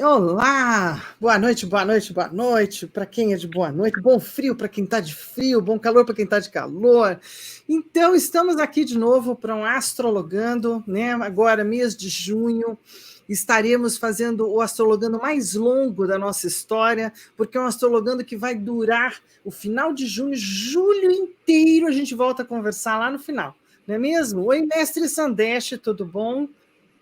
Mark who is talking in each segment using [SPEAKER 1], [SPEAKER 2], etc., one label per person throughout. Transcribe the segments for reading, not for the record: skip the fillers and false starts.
[SPEAKER 1] Olá! Boa noite, boa noite, boa noite. Para quem é de boa noite, bom frio para quem está de frio, bom calor para quem está de calor. Então, estamos aqui de novo para um Astrologando, né? Agora, mês de junho, estaremos fazendo o Astrologando mais longo da nossa história, porque é um Astrologando que vai durar o final de junho, julho inteiro. A gente volta a conversar lá no final, não é mesmo? Oi, mestre Sandeste, tudo bom?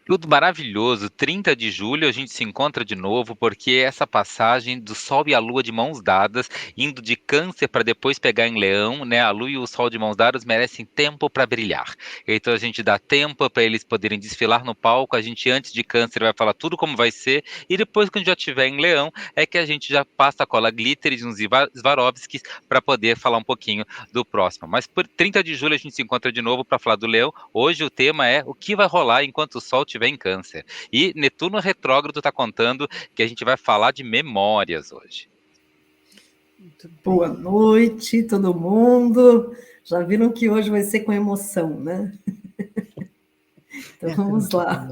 [SPEAKER 2] Tudo maravilhoso. 30 de julho a gente se encontra de novo, porque essa passagem do Sol e a Lua de mãos dadas, indo de Câncer para depois pegar em Leão, né? A Lua e o Sol de mãos dadas merecem tempo para brilhar. Então a gente dá tempo para eles poderem desfilar no palco. A gente, antes de Câncer, vai falar tudo como vai ser, e depois, quando já estiver em Leão, é que a gente já passa a cola glitter e uns Swarovskis para poder falar um pouquinho do próximo. Mas por 30 de julho a gente se encontra de novo para falar do Leão. Hoje o tema é o que vai rolar enquanto o Sol estiver em Câncer. E Netuno retrógrado está contando que a gente vai falar de memórias hoje.
[SPEAKER 3] Boa noite, todo mundo. Já viram que hoje vai ser com emoção, né? Então vamos lá.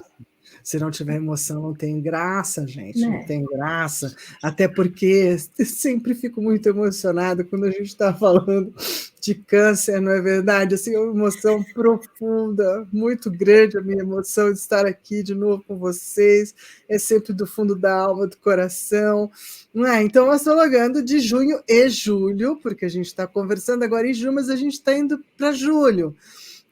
[SPEAKER 1] Se não tiver emoção, não tem graça, gente,
[SPEAKER 3] Né?
[SPEAKER 1] não tem graça. Até porque eu sempre fico muito emocionada quando a gente está falando de câncer, não é verdade? Assim, é uma emoção profunda, muito grande a minha emoção de estar aqui de novo com vocês. É sempre do fundo da alma, do coração. Não é? Então, eu estou logando de junho e julho, porque a gente está conversando agora em junho, mas a gente está indo para julho.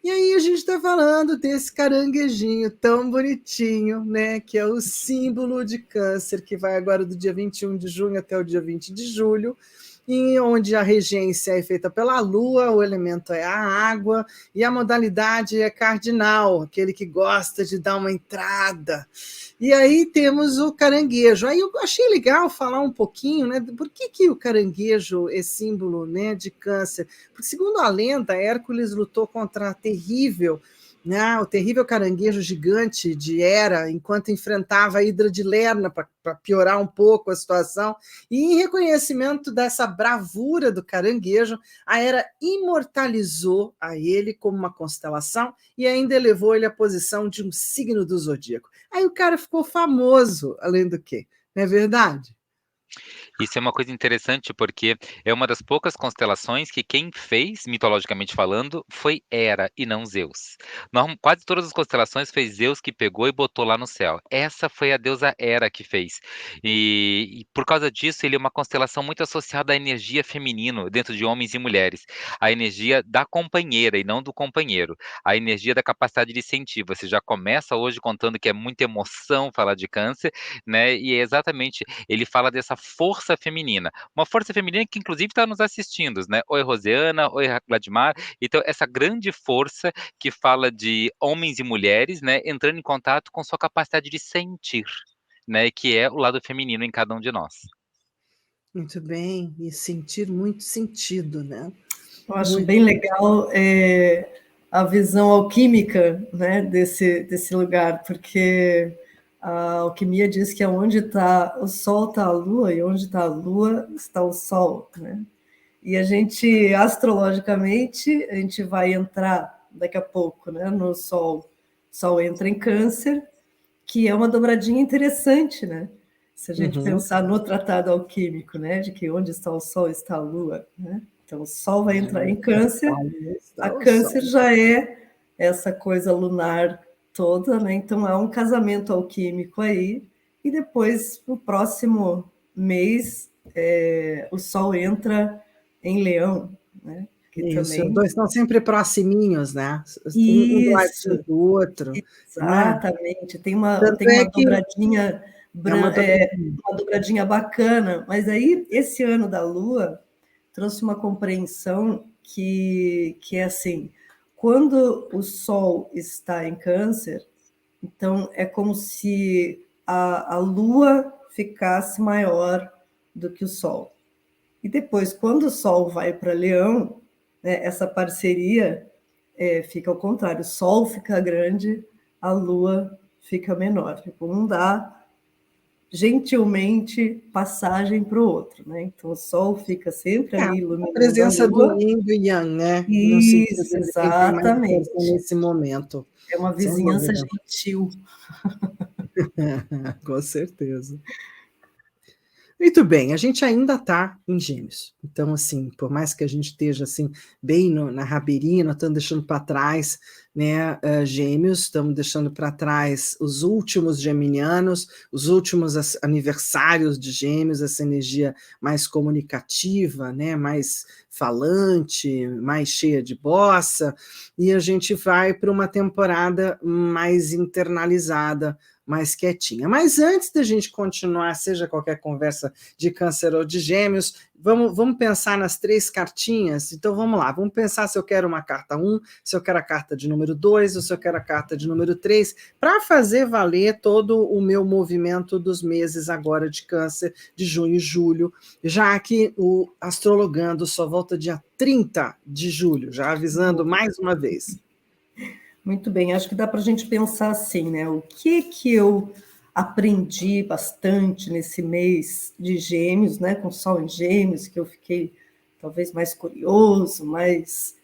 [SPEAKER 1] E aí a gente está falando desse caranguejinho tão bonitinho, né? Que é o símbolo de Câncer, que vai agora do dia 21 de junho até o dia 20 de julho, e onde a regência é feita pela Lua, o elemento é a água, e a modalidade é cardinal, aquele que gosta de dar uma entrada. E aí temos o caranguejo. Aí eu achei legal falar um pouquinho, né? Por que o caranguejo é símbolo, né, de Câncer? Porque, segundo a lenda, Hércules lutou contra o terrível caranguejo gigante de Hera, enquanto enfrentava a Hidra de Lerna, para piorar um pouco a situação. E, em reconhecimento dessa bravura do caranguejo, a Hera imortalizou a ele como uma constelação e ainda elevou ele à posição de um signo do zodíaco. Aí o cara ficou famoso, além do quê? Não é verdade?
[SPEAKER 2] Isso é uma coisa interessante porque é uma das poucas constelações que quem fez, mitologicamente falando, foi Hera e não Zeus. Quase todas as constelações foi Zeus que pegou e botou lá no céu. Essa foi a deusa Hera que fez. E por causa disso, ele é uma constelação muito associada à energia feminina dentro de homens e mulheres. A energia da companheira e não do companheiro. A energia da capacidade de sentir. Você já começa hoje contando que é muita emoção falar de câncer, né? E é exatamente, ele fala dessa força feminina. Uma força feminina que, inclusive, está nos assistindo, né? Oi, Rosiana, oi, Vladimar. Então, essa grande força que fala de homens e mulheres, né? Entrando em contato com sua capacidade de sentir, né? Que é o lado feminino em cada um de nós.
[SPEAKER 1] Muito bem, e sentir muito sentido, né?
[SPEAKER 3] Eu acho
[SPEAKER 1] Muito.
[SPEAKER 3] bem legal a visão alquímica, né, desse lugar, porque a alquimia diz que onde está o Sol está a Lua, e onde está a Lua está o Sol, né? E a gente, astrologicamente, a gente vai entrar daqui a pouco, né, no Sol. O Sol entra em Câncer, que é uma dobradinha interessante, né? Se a gente pensar no tratado alquímico, né, de que onde está o Sol está a Lua, né? Então, o Sol vai entrar em Câncer, a Câncer já é essa coisa lunar toda, né? Então, há um casamento alquímico aí, e depois, no próximo mês, o Sol entra em Leão, né? Que
[SPEAKER 1] Isso,
[SPEAKER 3] também...
[SPEAKER 1] os dois estão sempre proximinhos, né? Um do
[SPEAKER 3] Isso,
[SPEAKER 1] ladinho do outro. Né?
[SPEAKER 3] exatamente. Tem uma
[SPEAKER 1] Tanto é que
[SPEAKER 3] dobradinha,
[SPEAKER 1] é uma
[SPEAKER 3] uma dobradinha bacana, mas aí esse ano da Lua trouxe uma compreensão que é assim, quando o Sol está em Câncer, então é como se a Lua ficasse maior do que o Sol. E depois, quando o Sol vai para Leão, né, essa parceria fica ao contrário, o Sol fica grande, a Lua fica menor. Tipo, um dá gentilmente passagem para o outro, né? Então o Sol fica sempre ali
[SPEAKER 1] a
[SPEAKER 3] iluminando a
[SPEAKER 1] presença do
[SPEAKER 3] Lua.
[SPEAKER 1] Yin e do Yang, né? No sentido
[SPEAKER 3] Isso,
[SPEAKER 1] de quem tem mais força
[SPEAKER 3] exatamente.
[SPEAKER 1] nesse momento.
[SPEAKER 3] É uma
[SPEAKER 1] Sem
[SPEAKER 3] vizinhança
[SPEAKER 1] dúvida.
[SPEAKER 3] gentil.
[SPEAKER 1] Com certeza. Muito bem, a gente ainda está em Gêmeos. Então, assim, por mais que a gente esteja assim, bem na rabeirinha, nós estamos deixando para trás, né, Gêmeos, estamos deixando para trás os últimos geminianos, os últimos aniversários de Gêmeos, essa energia mais comunicativa, né, mais falante, mais cheia de bossa, e a gente vai para uma temporada mais internalizada, mais quietinha. Mas antes da gente continuar, seja qualquer conversa de Câncer ou de Gêmeos, vamos pensar nas 3 cartinhas. Então vamos lá, vamos pensar se eu quero uma carta 1, se eu quero a carta de número 2 ou se eu quero a carta de número 3, para fazer valer todo o meu movimento dos meses agora de Câncer, de junho e julho, já que o Astrologando só volta dia 30 de julho, já avisando mais uma vez.
[SPEAKER 3] Muito bem, acho que dá para a gente pensar assim, né? O que eu aprendi bastante nesse mês de Gêmeos, né? Com Sol em Gêmeos, que eu fiquei talvez mais curioso, mais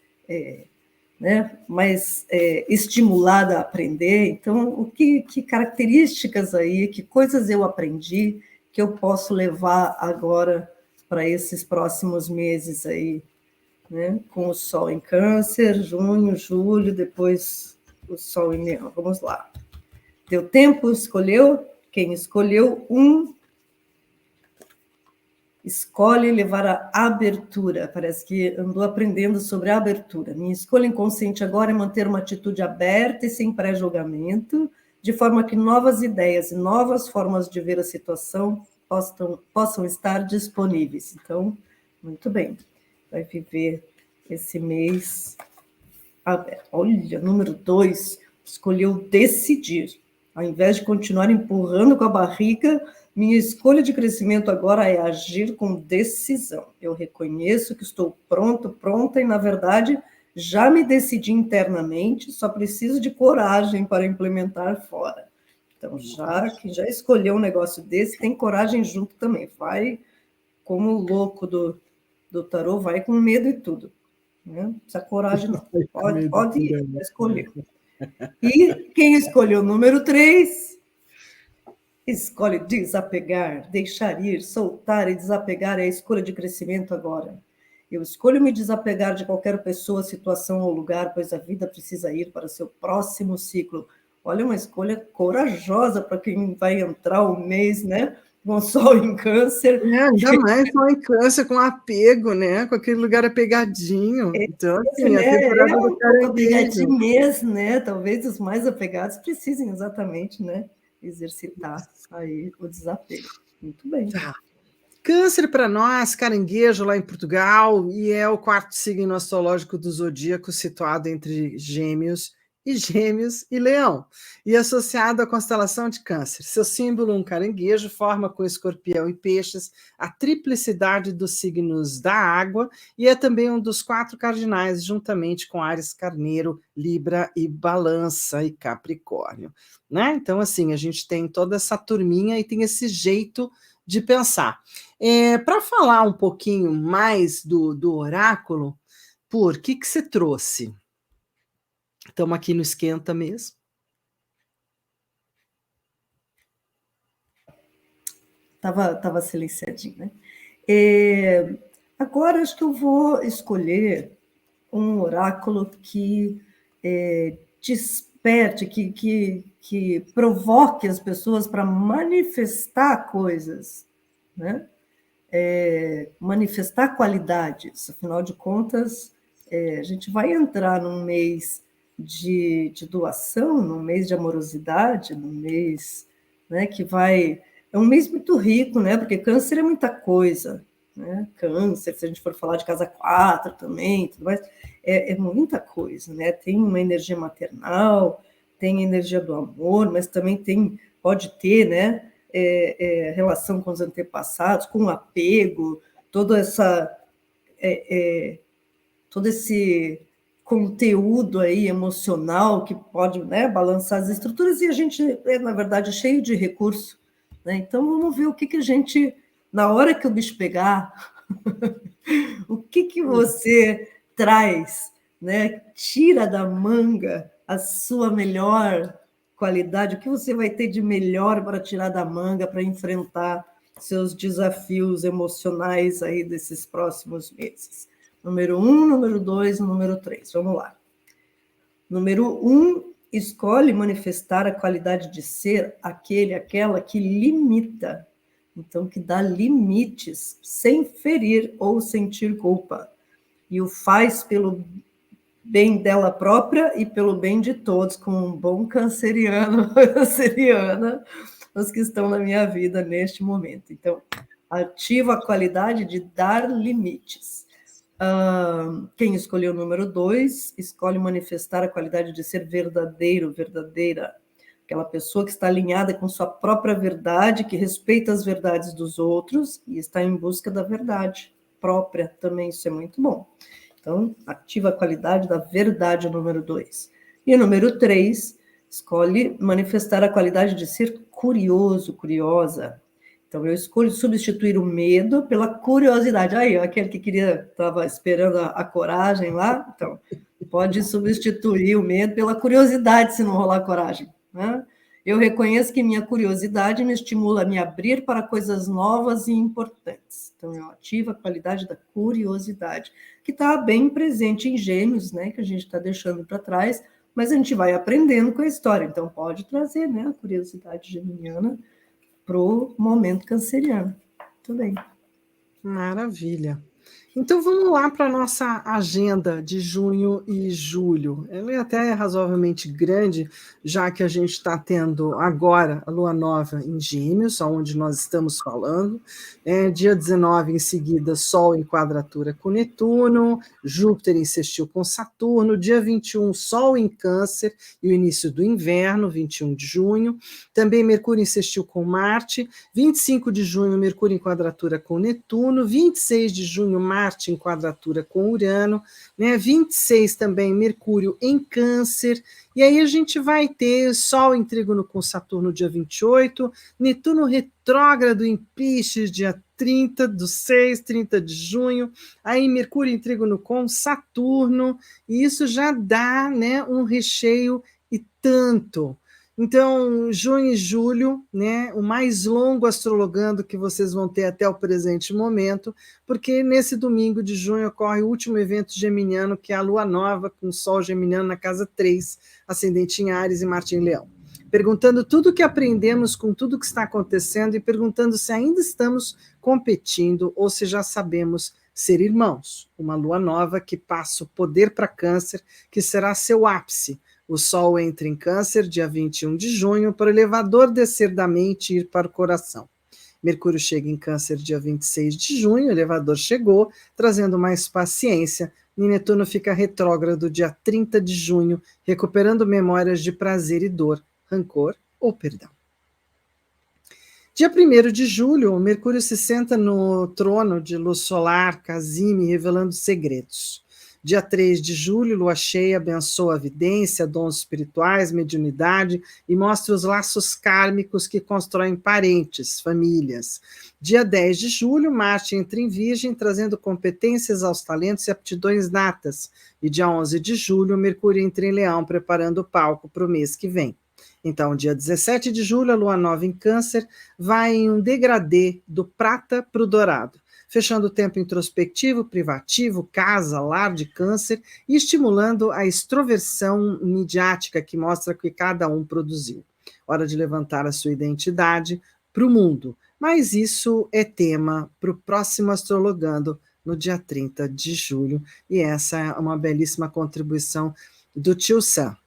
[SPEAKER 3] estimulada a aprender. Então, que características aí, que coisas eu aprendi que eu posso levar agora para esses próximos meses aí, né? Com o Sol em Câncer, junho, julho, depois o Sol em Leão. Vamos lá. Deu tempo? Escolheu? Quem escolheu escolhe levar a abertura. Parece que andou aprendendo sobre a abertura. Minha escolha inconsciente agora é manter uma atitude aberta e sem pré-julgamento, de forma que novas ideias e novas formas de ver a situação possam estar disponíveis. Então, muito bem. Vai viver esse mês. Olha, número 2, escolheu decidir. Ao invés de continuar empurrando com a barriga, minha escolha de crescimento agora é agir com decisão. Eu reconheço que estou pronta e, na verdade, já me decidi internamente, só preciso de coragem para implementar fora. Então, já que já escolheu um negócio desse, tem coragem junto também. Vai como o louco do tarô, vai com medo e tudo. Né? Essa coragem não. Pode ir, escolher. E quem escolheu o número 3, escolhe desapegar, deixar ir, soltar e desapegar é a escolha de crescimento agora. Eu escolho me desapegar de qualquer pessoa, situação ou lugar, pois a vida precisa ir para seu próximo ciclo. Olha, uma escolha corajosa para quem vai entrar o mês, né? Com o Sol em Câncer.
[SPEAKER 1] Ainda mais Sol em Câncer, com apego, né? Com aquele lugar apegadinho. Então, assim, a temporada do caranguejo.
[SPEAKER 3] Apegadinho mesmo, né? Talvez os mais apegados precisem exatamente, né? Exercitar aí o desapego. Muito bem.
[SPEAKER 1] Tá. Câncer para nós, caranguejo lá em Portugal, e é o 4º signo astrológico do zodíaco, situado entre Gêmeos e Leão, e associado à constelação de Câncer. Seu símbolo, um caranguejo, forma com Escorpião e Peixes a triplicidade dos signos da água, e é também um dos 4 cardinais, juntamente com Áries, Carneiro, Libra e Balança e Capricórnio. Né? Então, assim, a gente tem toda essa turminha e tem esse jeito de pensar. Para falar um pouquinho mais do oráculo, por que você trouxe? Estamos aqui no esquenta mesmo.
[SPEAKER 3] Estava silenciadinho, né? Agora acho que eu vou escolher um oráculo que desperte, que provoque as pessoas para manifestar coisas, né? Manifestar qualidades. Afinal de contas, a gente vai entrar num mês de doação, num mês de amorosidade, num mês, né, que vai... É um mês muito rico, né? Porque Câncer é muita coisa, né? Câncer, se a gente for falar de casa 4 também, tudo mais, é muita coisa, né? Tem uma energia maternal, tem a energia do amor, mas também pode ter, né? Relação com os antepassados, com o apego, todo esse conteúdo aí emocional que pode, né, balançar as estruturas, e a gente na verdade, cheio de recurso, né? Então, vamos ver o que a gente, na hora que o bicho pegar, o que você traz, né? Tira da manga a sua melhor qualidade, o que você vai ter de melhor para tirar da manga, para enfrentar seus desafios emocionais aí desses próximos meses. Número 1, número 2, número 3. Vamos lá. Número 1, escolhe manifestar a qualidade de ser aquela que limita, então que dá limites, sem ferir ou sentir culpa. E o faz pelo bem dela própria e pelo bem de todos, como um bom canceriano, canceriana, os que estão na minha vida neste momento. Então, ativa a qualidade de dar limites. Quem escolheu o número 2, escolhe manifestar a qualidade de ser verdadeiro, verdadeira. Aquela pessoa que está alinhada com sua própria verdade, que respeita as verdades dos outros e está em busca da verdade própria também, isso é muito bom. Então, ativa a qualidade da verdade, número 2. E o número 3, escolhe manifestar a qualidade de ser curioso, curiosa. Então, eu escolho substituir o medo pela curiosidade. Aí, aquele que estava esperando a coragem lá, então, pode substituir o medo pela curiosidade, se não rolar coragem, né? Eu reconheço que minha curiosidade me estimula a me abrir para coisas novas e importantes. Então, eu ativo a qualidade da curiosidade, que está bem presente em Gêmeos, né, que a gente está deixando para trás, mas a gente vai aprendendo com a história. Então, pode trazer, né, a curiosidade geminiana para o momento canceriano. Tudo bem.
[SPEAKER 1] Maravilha. Então vamos lá para a nossa agenda de junho e julho. Ela é até razoavelmente grande, já que a gente está tendo agora a lua nova em Gêmeos, onde nós estamos falando. Dia 19, em seguida, Sol em quadratura com Netuno, Júpiter em sextil com Saturno, dia 21, Sol em Câncer e o início do inverno, 21 de junho. Também Mercúrio em sextil com Marte, 25 de junho, Mercúrio em quadratura com Netuno, 26 de junho, Marte em quadratura com Urano, né? 26 também, Mercúrio em Câncer, e aí a gente vai ter Sol em trígono com Saturno dia 28, Netuno retrógrado em Peixes dia 30 do 6, 30 de junho, aí Mercúrio em trígono com Saturno, e isso já dá, né, um recheio e tanto. Então, junho e julho, né, o mais longo astrologando que vocês vão ter até o presente momento, porque nesse domingo de junho ocorre o último evento geminiano, que é a Lua Nova, com o Sol geminiano na casa 3, ascendente em Áries e Marte em Leão. Perguntando tudo o que aprendemos com tudo o que está acontecendo e perguntando se ainda estamos competindo ou se já sabemos ser irmãos. Uma Lua Nova que passa o poder para Câncer, que será seu ápice. O Sol entra em Câncer, dia 21 de junho, para o elevador descer da mente e ir para o coração. Mercúrio chega em Câncer, dia 26 de junho, o elevador chegou, trazendo mais paciência, e Netuno fica retrógrado dia 30 de junho, recuperando memórias de prazer e dor, rancor ou perdão. Dia 1º de julho, Mercúrio se senta no trono de luz solar, Casime, revelando segredos. Dia 3 de julho, lua cheia abençoa a vidência, dons espirituais, mediunidade e mostra os laços kármicos que constroem parentes, famílias. Dia 10 de julho, Marte entra em Virgem, trazendo competências aos talentos e aptidões natas. E dia 11 de julho, Mercúrio entra em Leão, preparando o palco para o mês que vem. Então, dia 17 de julho, a lua nova em Câncer vai em um degradê do prata para o dourado, fechando o tempo introspectivo, privativo, casa, lar de Câncer e estimulando a extroversão midiática que mostra que cada um produziu. Hora de levantar a sua identidade para o mundo. Mas isso é tema para o próximo Astrologando, no dia 30 de julho. E essa é uma belíssima contribuição do Tio Sam.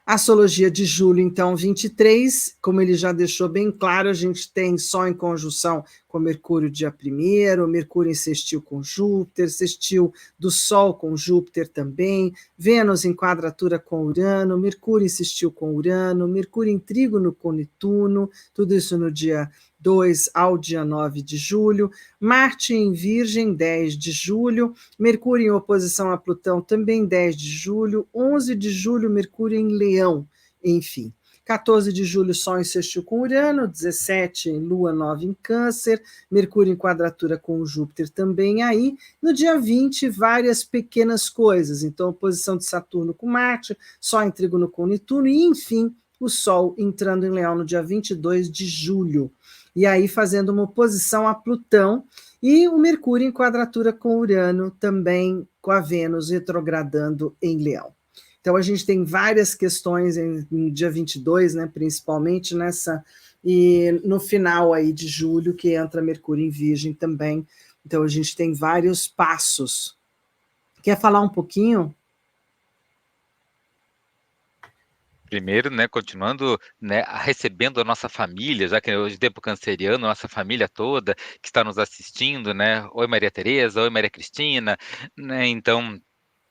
[SPEAKER 1] Astrologia de julho, então, 23, como ele já deixou bem claro, a gente tem Sol em conjunção com Mercúrio dia 1º, Mercúrio em sextil com Júpiter, sextil do Sol com Júpiter também, Vênus em quadratura com Urano, Mercúrio em sextil com Urano, Mercúrio em trígono com Netuno, tudo isso no dia 2 ao dia 9 de julho, Marte em Virgem, 10 de julho, Mercúrio em oposição a Plutão, também 10 de julho, 11 de julho, Mercúrio em Leão, enfim. 14 de julho, Sol em sextil com Urano, 17, Lua nova em Câncer, Mercúrio em quadratura com Júpiter também aí. No dia 20, várias pequenas coisas, então oposição de Saturno com Marte, Sol em trígono com Netuno e, enfim, o Sol entrando em Leão no dia 22 de julho, e aí fazendo uma oposição a Plutão, e o Mercúrio em quadratura com Urano, também com a Vênus retrogradando em Leão. Então, a gente tem várias questões no dia 22, né, principalmente nessa, e no final aí de julho, que entra Mercúrio em Virgem também. Então, a gente tem vários passos. Quer falar um pouquinho?
[SPEAKER 2] Primeiro, né, continuando, né, recebendo a nossa família, já que hoje é tempo canceriano, nossa família toda que está nos assistindo, né? Oi Maria Tereza, oi Maria Cristina, né? Então,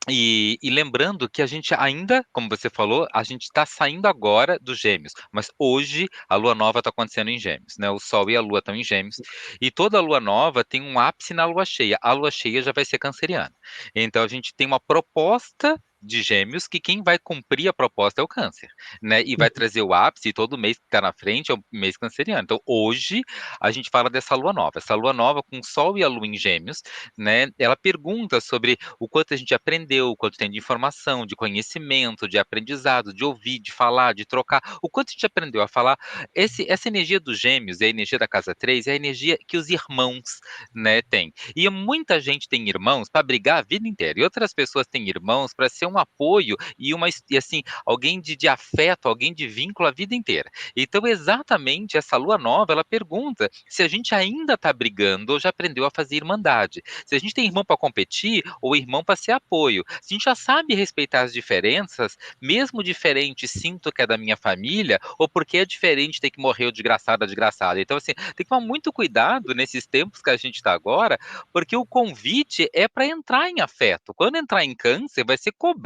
[SPEAKER 2] e lembrando que a gente ainda, como você falou, a gente está saindo agora dos Gêmeos, mas hoje a Lua Nova está acontecendo em Gêmeos, né? O Sol e a Lua estão em Gêmeos, e toda Lua Nova tem um ápice na Lua Cheia. A Lua Cheia já vai ser canceriana. Então a gente tem uma proposta de Gêmeos que quem vai cumprir a proposta é o Câncer, né? E vai trazer o ápice, e todo mês que está na frente é o mês canceriano. Então hoje a gente fala dessa Lua Nova. Essa Lua Nova com o Sol e a Lua em Gêmeos, né? Ela pergunta sobre o quanto a gente aprendeu, o quanto tem de informação, de conhecimento, de aprendizado, de ouvir, de falar, de trocar, o quanto a gente aprendeu a falar. Essa energia dos Gêmeos e a energia da casa 3 é a energia que os irmãos, né, têm. E muita gente tem irmãos para brigar a vida inteira, e outras pessoas têm irmãos para ser um apoio e assim, alguém de afeto, alguém de vínculo a vida inteira. Então, exatamente essa lua nova, ela pergunta se a gente ainda está brigando ou já aprendeu a fazer irmandade. Se a gente tem irmão para competir ou irmão para ser apoio. Se a gente já sabe respeitar as diferenças, mesmo diferente, sinto que é da minha família, ou porque é diferente ter que morrer o desgraçado, a desgraçada. Então, assim, tem que tomar muito cuidado nesses tempos que a gente está agora, porque o convite é para entrar em afeto. Quando entrar em câncer, vai ser cobrado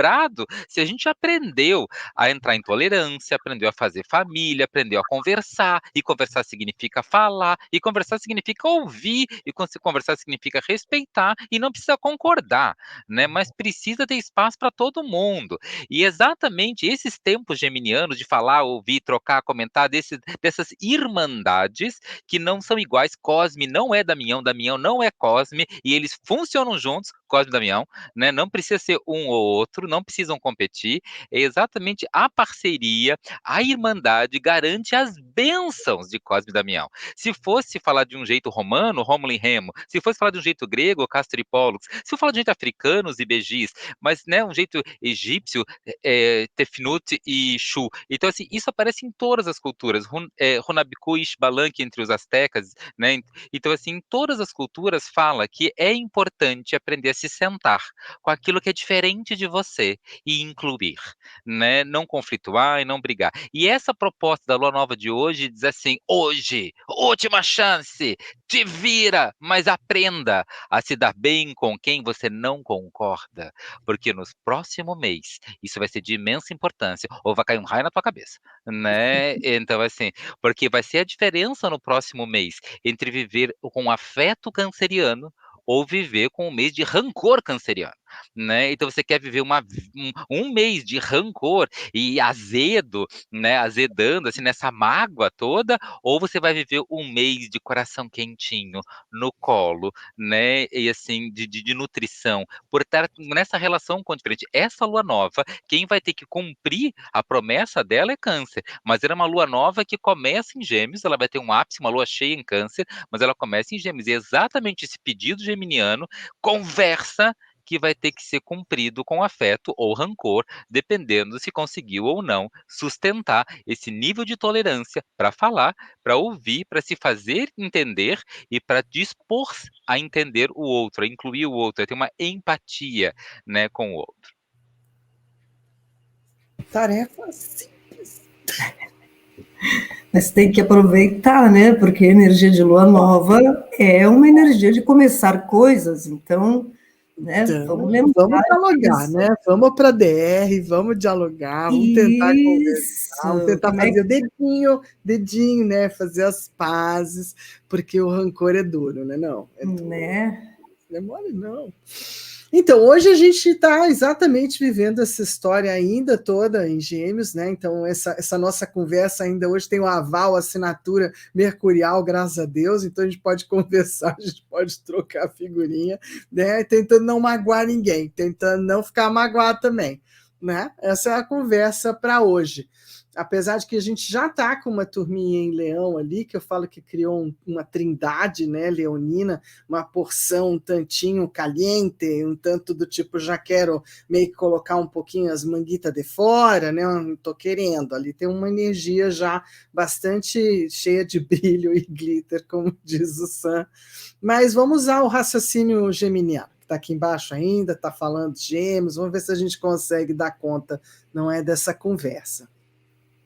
[SPEAKER 2] se a gente aprendeu a entrar em tolerância, aprendeu a fazer família, aprendeu a conversar, e conversar significa falar, e conversar significa ouvir, e conversar significa respeitar, e não precisa concordar, né? Mas precisa ter espaço para todo mundo. E exatamente esses tempos geminianos de falar, ouvir, trocar, comentar, dessas irmandades que não são iguais. Cosme não é Damião não é Cosme, e eles funcionam juntos, Cosme e Damião, né? Não precisa ser um ou outro, não precisam competir. É exatamente a parceria, a irmandade garante as bênçãos de Cosme e Damião. Se fosse falar de um jeito romano, Rômulo e Remo, se fosse falar de um jeito grego, Castor e Pólux, se for falar de um jeito africanos e Begis, mas né, um jeito egípcio, Tefnut e Shu. Então, assim, isso aparece em todas as culturas. Runabiku e Xbalanque entre os astecas, né? Então, assim, em todas as culturas fala que é importante aprender a se sentar com aquilo que é diferente de você e incluir, né? Não conflituar e não brigar. E essa proposta da Lua Nova de hoje diz assim: hoje, última chance, te vira, mas aprenda a se dar bem com quem você não concorda, porque no próximo mês isso vai ser de imensa importância, ou vai cair um raio na tua cabeça, né? Então, assim, porque vai ser a diferença no próximo mês entre viver com afeto canceriano ou viver com um mês de rancor canceriano, né? Então você quer viver um mês de rancor e azedo, né? Azedando assim nessa mágoa toda, ou você vai viver um mês de coração quentinho no colo, né? E assim de nutrição, por estar nessa relação com o diferente. Essa lua nova, quem vai ter que cumprir a promessa dela é Câncer, mas era uma lua nova que começa em Gêmeos, ela vai ter um ápice, uma lua cheia em Câncer, mas ela começa em Gêmeos. E é exatamente esse pedido geminiano conversa que vai ter que ser cumprido com afeto ou rancor, dependendo se conseguiu ou não sustentar esse nível de tolerância para falar, para ouvir, para se fazer entender e para dispor a entender o outro, a incluir o outro, a ter uma empatia, né, com o outro.
[SPEAKER 1] Tarefa simples.
[SPEAKER 3] Mas tem que aproveitar, né? Porque a energia de lua nova é uma energia de começar coisas, então, né?
[SPEAKER 1] Então,
[SPEAKER 3] Vamos lembrar
[SPEAKER 1] vamos dialogar,
[SPEAKER 3] disso.
[SPEAKER 1] né? Vamos para a DR, vamos dialogar, vamos tentar conversar, vamos
[SPEAKER 3] Isso.
[SPEAKER 1] tentar
[SPEAKER 3] Como é
[SPEAKER 1] fazer o
[SPEAKER 3] que...
[SPEAKER 1] dedinho, né? Fazer as pazes, porque o rancor é duro, né? Não, é duro.
[SPEAKER 3] Né?
[SPEAKER 1] Não é mole, não. Então, hoje a gente está exatamente vivendo essa história ainda toda em Gêmeos, né? Então, essa nossa conversa ainda hoje tem o aval, a assinatura mercurial, graças a Deus. Então, a gente pode conversar, a gente pode trocar figurinha, né? Tentando não magoar ninguém, tentando não ficar magoado também, né? Essa é a conversa para hoje. apesar de que a gente já está com uma turminha em Leão ali, que eu falo que criou uma trindade, né, leonina, uma porção um tantinho caliente, um tanto do tipo, já quero meio que colocar um pouquinho as manguitas de fora, né, não estou querendo, ali tem uma energia já bastante cheia de brilho e glitter, como diz o Sam. Mas vamos usar o raciocínio geminiano, que está aqui embaixo ainda, está falando de gêmeos, vamos ver se a gente consegue dar conta, não é, dessa conversa.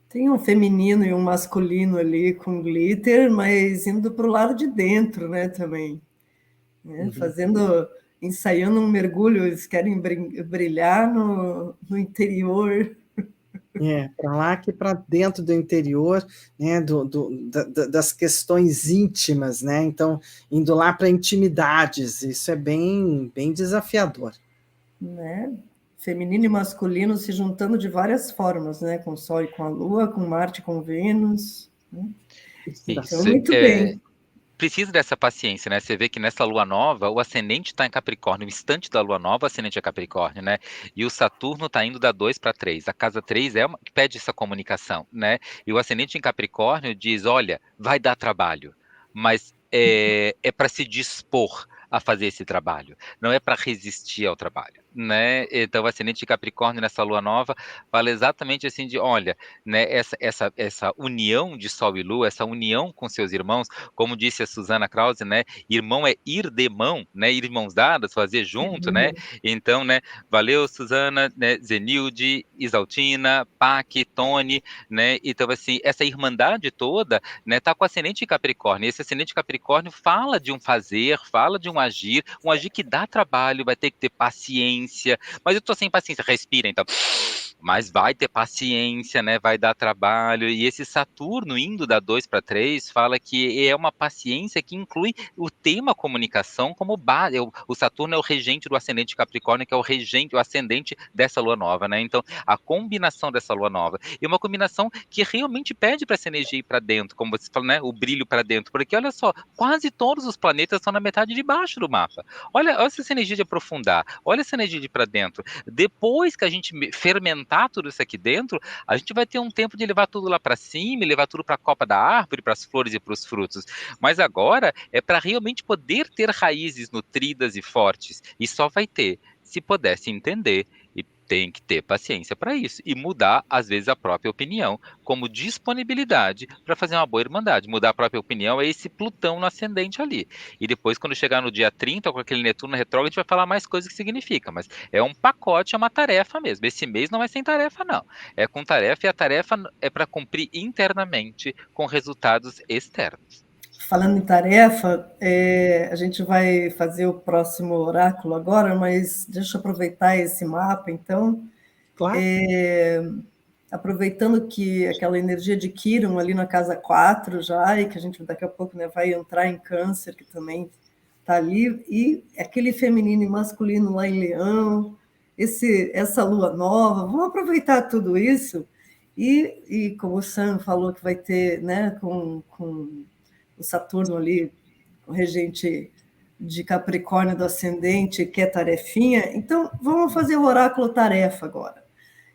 [SPEAKER 3] Tem um feminino e um masculino ali com glitter, mas indo para o lado de dentro, né, também. Né? Ensaiando um mergulho, eles querem brilhar no interior.
[SPEAKER 1] Para lá que para dentro do interior, né, das questões íntimas, né? Então, indo lá para intimidades, isso é bem, bem desafiador.
[SPEAKER 3] Né? Feminino e masculino se juntando de várias formas, né? Com o Sol e com a Lua, com Marte e com Vênus. Né? Então, muito bem.
[SPEAKER 2] Precisa dessa paciência, né? Você vê que nessa lua nova, o ascendente está em Capricórnio, o instante da lua nova, o ascendente é Capricórnio, né? E o Saturno está indo da 2 para 3. A casa 3 é uma que pede essa comunicação, né? E o ascendente em Capricórnio diz: olha, vai dar trabalho, mas é para se dispor a fazer esse trabalho, não é para resistir ao trabalho, né? Então, o ascendente de Capricórnio nessa lua nova fala exatamente assim de, olha, né? Essa união de Sol e Lua, essa união com seus irmãos, como disse a Susana Krause, né? Irmão é ir de mão, né? Ir de mãos dadas, fazer junto, né? Então, né? Valeu, Susana, né? Zenilde, Isaltina, Pac, Tony, né? Então, assim, essa irmandade toda, né? Tá com o ascendente Capricórnio. E esse ascendente Capricórnio fala de um fazer, fala de um agir que dá trabalho, vai ter que ter paciência. Mas eu tô sem paciência, respira, então. Mas vai ter paciência, né? Vai dar trabalho. E esse Saturno indo da 2 para 3 fala que é uma paciência que inclui o tema comunicação como base. O Saturno é o regente do ascendente Capricórnio, que é o regente, o ascendente dessa lua nova, né? Então, a combinação dessa lua nova. E uma combinação que realmente pede para essa energia ir para dentro, como você falou, né? O brilho para dentro. Porque olha só, quase todos os planetas estão na metade de baixo do mapa. Olha essa energia de aprofundar, olha essa energia de ir para dentro. Depois que a gente fermentar tudo isso aqui dentro, a gente vai ter um tempo de levar tudo lá para cima, levar tudo para a copa da árvore, para as flores e para os frutos. Mas agora é para realmente poder ter raízes nutridas e fortes. E só vai ter se pudesse entender. E tem que ter paciência para isso. E mudar, às vezes, a própria opinião, como disponibilidade para fazer uma boa irmandade. Mudar a própria opinião é esse Plutão no ascendente ali. E depois, quando chegar no dia 30, com aquele Netuno retrógrado, a gente vai falar mais coisas que significa. Mas é um pacote, é uma tarefa mesmo. Esse mês não é sem tarefa, não. É com tarefa, e a tarefa é para cumprir internamente com resultados externos.
[SPEAKER 3] Falando em tarefa, a gente vai fazer o próximo oráculo agora, mas deixa eu aproveitar esse mapa, então.
[SPEAKER 1] Claro.
[SPEAKER 3] Aproveitando que aquela energia de Quirón ali na casa 4 já, e que a gente daqui a pouco, né, vai entrar em Câncer, que também está ali, e aquele feminino e masculino lá em Leão, essa lua nova, vamos aproveitar tudo isso, e como o Sam falou que vai ter, né, com o Saturno ali, o regente de Capricórnio do ascendente, que é tarefinha, então vamos fazer o oráculo tarefa agora.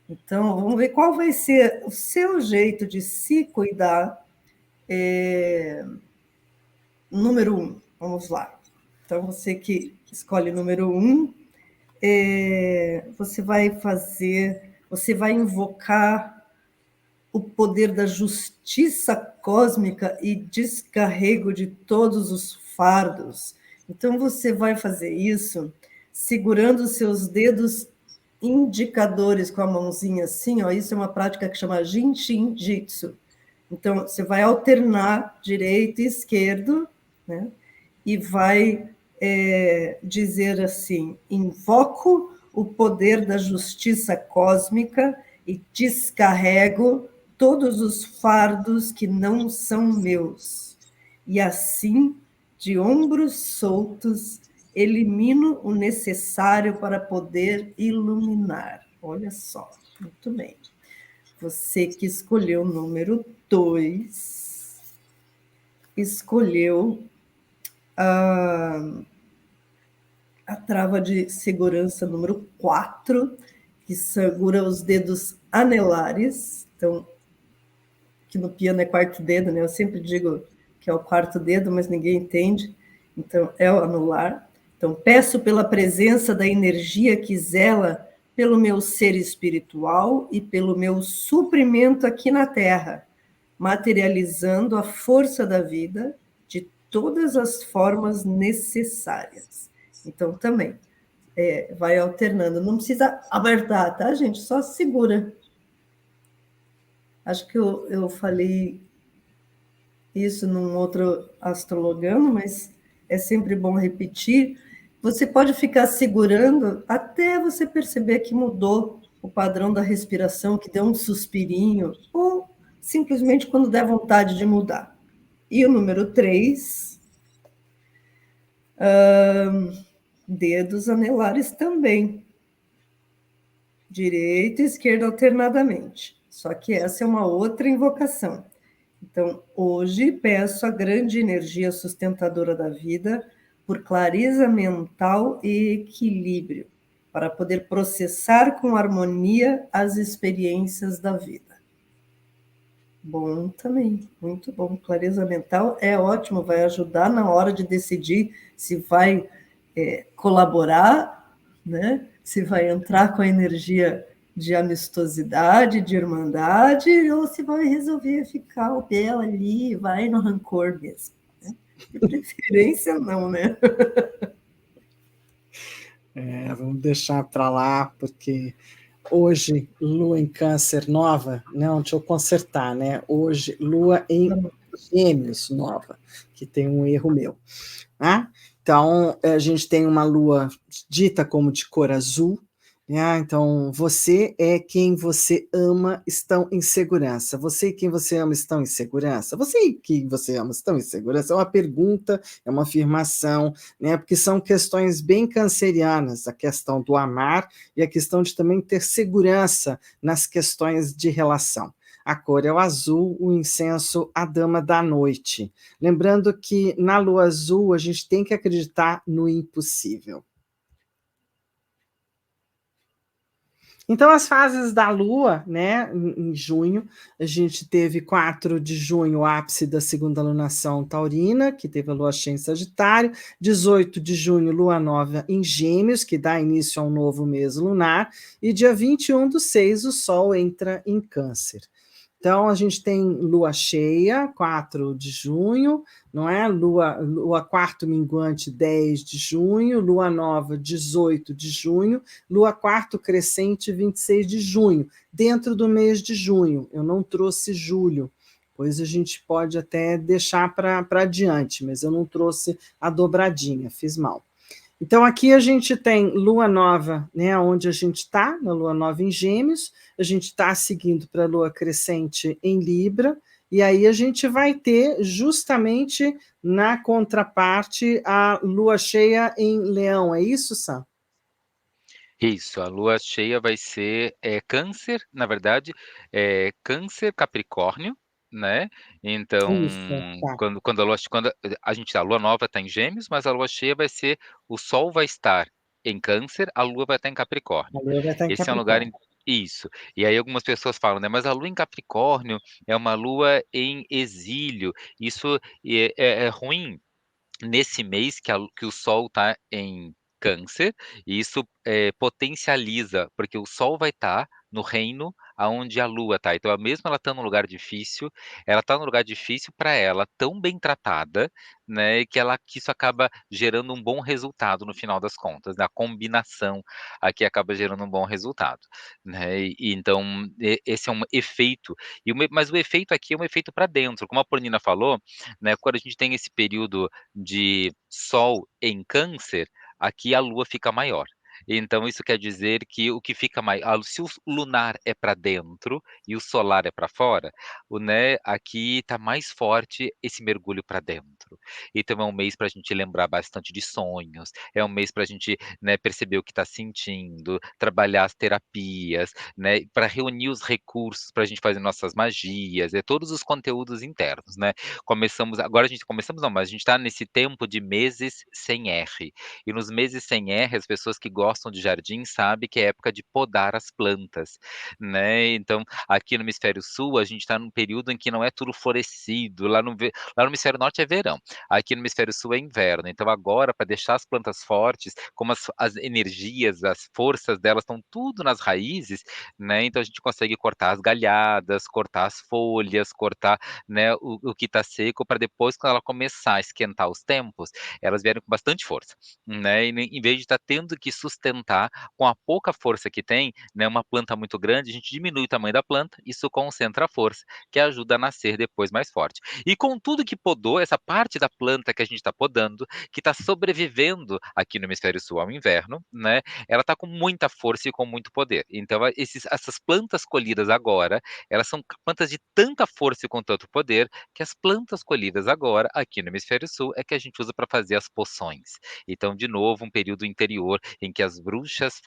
[SPEAKER 3] Então, vamos ver qual vai ser o seu jeito de se cuidar. Número 1, vamos lá. Então, você que escolhe número 1, você vai invocar o poder da justiça cósmica e descarrego de todos os fardos. Então, você vai fazer isso segurando os seus dedos indicadores com a mãozinha assim, ó, isso é uma prática que chama Jinshin Jitsu. Então, você vai alternar direito e esquerdo, né? E vai dizer assim: invoco o poder da justiça cósmica e descarrego todos os fardos que não são meus. E assim, de ombros soltos, elimino o necessário para poder iluminar. Olha só, muito bem. Você que escolheu o número 2, escolheu a trava de segurança número 4, que segura os dedos anelares. Então, que no piano é quarto dedo, né? Eu sempre digo que é o quarto dedo, mas ninguém entende. Então, é o anular. Então, peço pela presença da energia que zela pelo meu ser espiritual e pelo meu suprimento aqui na Terra, materializando a força da vida de todas as formas necessárias. Então, também, vai alternando. Não precisa apertar, tá, gente? Só segura. Acho que eu falei isso num outro astrologano, mas é sempre bom repetir. Você pode ficar segurando até você perceber que mudou o padrão da respiração, que deu um suspirinho, ou simplesmente quando der vontade de mudar. E o número 3, dedos anelares também, direita e esquerda alternadamente. Só que essa é uma outra invocação. Então, hoje peço a grande energia sustentadora da vida por clareza mental e equilíbrio, para poder processar com harmonia as experiências da vida. Bom também, muito bom. Clareza mental é ótimo, vai ajudar na hora de decidir se vai colaborar, né? Se vai entrar com a energia de amistosidade, de irmandade, ou se vai resolver ficar o dela ali, vai no rancor mesmo. Né? De preferência, não, né?
[SPEAKER 1] Vamos deixar para lá, porque hoje, Lua em Câncer nova, não, deixa eu consertar, né? Hoje, Lua em Gêmeos nova, que tem um erro meu. Né? Então, a gente tem uma Lua dita como de cor azul, né? Então, você é quem você ama estão em segurança. Você e quem você ama estão em segurança? Você e quem você ama estão em segurança? É uma pergunta, é uma afirmação, né? Porque são questões bem cancerianas, a questão do amar e a questão de também ter segurança nas questões de relação. A cor é o azul, o incenso, a dama da noite. Lembrando que na lua azul a gente tem que acreditar no impossível. Então, as fases da Lua, né, em junho, a gente teve 4 de junho, o ápice da segunda lunação taurina, que teve a Lua cheia em Sagitário, 18 de junho, Lua nova em Gêmeos, que dá início a um novo mês lunar, e dia 21/6, o Sol entra em Câncer. Então, a gente tem lua cheia, 4 de junho, não é? Lua quarto minguante, 10 de junho, lua nova, 18 de junho, lua quarto crescente, 26 de junho, dentro do mês de junho. Eu não trouxe julho, pois a gente pode até deixar para adiante, mas eu não trouxe a dobradinha, fiz mal. Então, aqui a gente tem lua nova, né, onde a gente está, na lua nova em Gêmeos, a gente está seguindo para a lua crescente em Libra, e aí a gente vai ter justamente na contraparte a lua cheia em Leão, é isso, Sam?
[SPEAKER 2] Isso, a lua cheia vai ser Câncer, na verdade, Câncer, Capricórnio, né? Então,
[SPEAKER 1] Isso, tá.
[SPEAKER 2] quando a lua nova está em Gêmeos, mas a lua cheia vai ser, o Sol vai estar em Câncer, a lua vai estar em
[SPEAKER 1] A
[SPEAKER 2] Capricórnio.
[SPEAKER 1] lua vai estar em
[SPEAKER 2] Esse é um lugar
[SPEAKER 1] Capricórnio.
[SPEAKER 2] isso. E aí algumas pessoas falam, né? Mas a lua em Capricórnio é uma lua em exílio. Isso é ruim nesse mês que o Sol está em Câncer, e isso potencializa, porque o Sol vai estar no reino aonde a Lua está. Então, mesmo ela estando num lugar difícil, ela está num lugar difícil para ela, tão bem tratada, né, que isso acaba gerando um bom resultado no final das contas, né? A combinação aqui acaba gerando um bom resultado, né? Então, esse é um efeito, mas o efeito aqui é um efeito para dentro, como a Polina falou, né? Quando a gente tem esse período de Sol em Câncer, aqui a Lua fica maior. Então isso quer dizer que o que fica maior, se o lunar é para dentro e o solar é para fora, né, aqui está mais forte esse mergulho para dentro. Então é um mês para a gente lembrar bastante de sonhos, é um mês para a gente, né, perceber o que está sentindo, trabalhar as terapias, né, para reunir os recursos para a gente fazer nossas magias, todos os conteúdos internos, né? Começamos não, mas a gente está nesse tempo de meses sem R. E nos meses sem R, as pessoas que gostam gostam de jardim sabe que é época de podar as plantas, né. Então, aqui no hemisfério sul, a gente está num período em que não é tudo florescido, lá no hemisfério norte é verão, aqui no hemisfério sul é inverno. Então agora, para deixar as plantas fortes, como as energias, as forças delas estão tudo nas raízes, né, então a gente consegue cortar as galhadas, cortar as folhas, cortar, né, o que está seco, para depois, quando ela começar a esquentar os tempos, elas vierem com bastante força, né, e em vez de estar tendo que sustentar com a pouca força que tem, né, uma planta muito grande, a gente diminui o tamanho da planta, isso concentra a força, que ajuda a nascer depois mais forte. E com tudo que podou, essa parte da planta que a gente está podando, que está sobrevivendo aqui no hemisfério sul ao inverno, né, ela está com muita força e com muito poder. Então, essas plantas colhidas agora, elas são plantas de tanta força e com tanto poder, que as plantas colhidas agora, aqui no hemisfério sul, é que a gente usa para fazer as poções. Então, de novo, um período interior em que as bruxas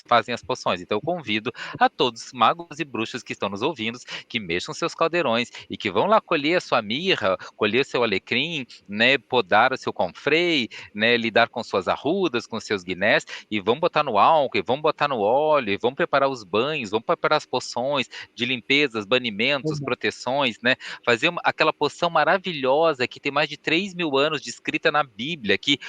[SPEAKER 2] fazem as poções. Então, eu convido a todos os magos e bruxas que estão nos ouvindo, que mexam seus caldeirões e que vão lá colher a sua mirra, colher o seu alecrim, né, podar o seu confrei, né, lidar com suas arrudas, com seus guinés, e vão botar no álcool, e vão botar no óleo, e vão preparar os banhos, vão preparar as poções de limpezas, banimentos, proteções, né, fazer aquela poção maravilhosa que tem mais de 3.000 anos descrita na Bíblia, que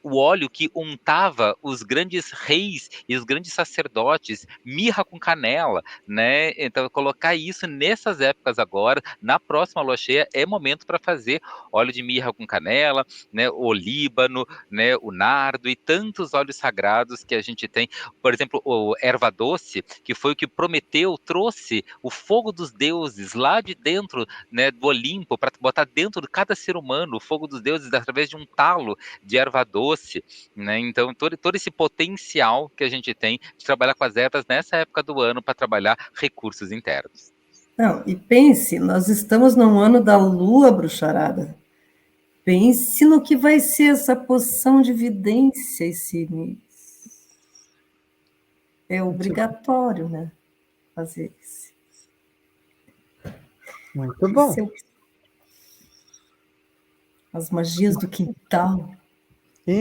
[SPEAKER 2] o óleo que untava os grandes reis e os grandes sacerdotes, mirra com canela, né? Então, colocar isso nessas épocas agora, na próxima lua cheia, é momento para fazer óleo de mirra com canela, né? O olíbano, né? O nardo e tantos óleos sagrados que a gente tem. Por exemplo, o erva doce, que foi o que Prometeu trouxe o fogo dos deuses lá de dentro, né, do Olimpo, para botar dentro de cada ser humano o fogo dos deuses através de um talo de erva doce, né? Então, todo esse potencial que a gente tem de trabalhar com as ervas nessa época do ano para trabalhar recursos internos.
[SPEAKER 3] Não, e pense, nós estamos num ano da lua, bruxarada. Pense no que vai ser essa poção de vidência esse mês. É obrigatório, né? Fazer isso.
[SPEAKER 1] Muito bom.
[SPEAKER 3] As magias do quintal.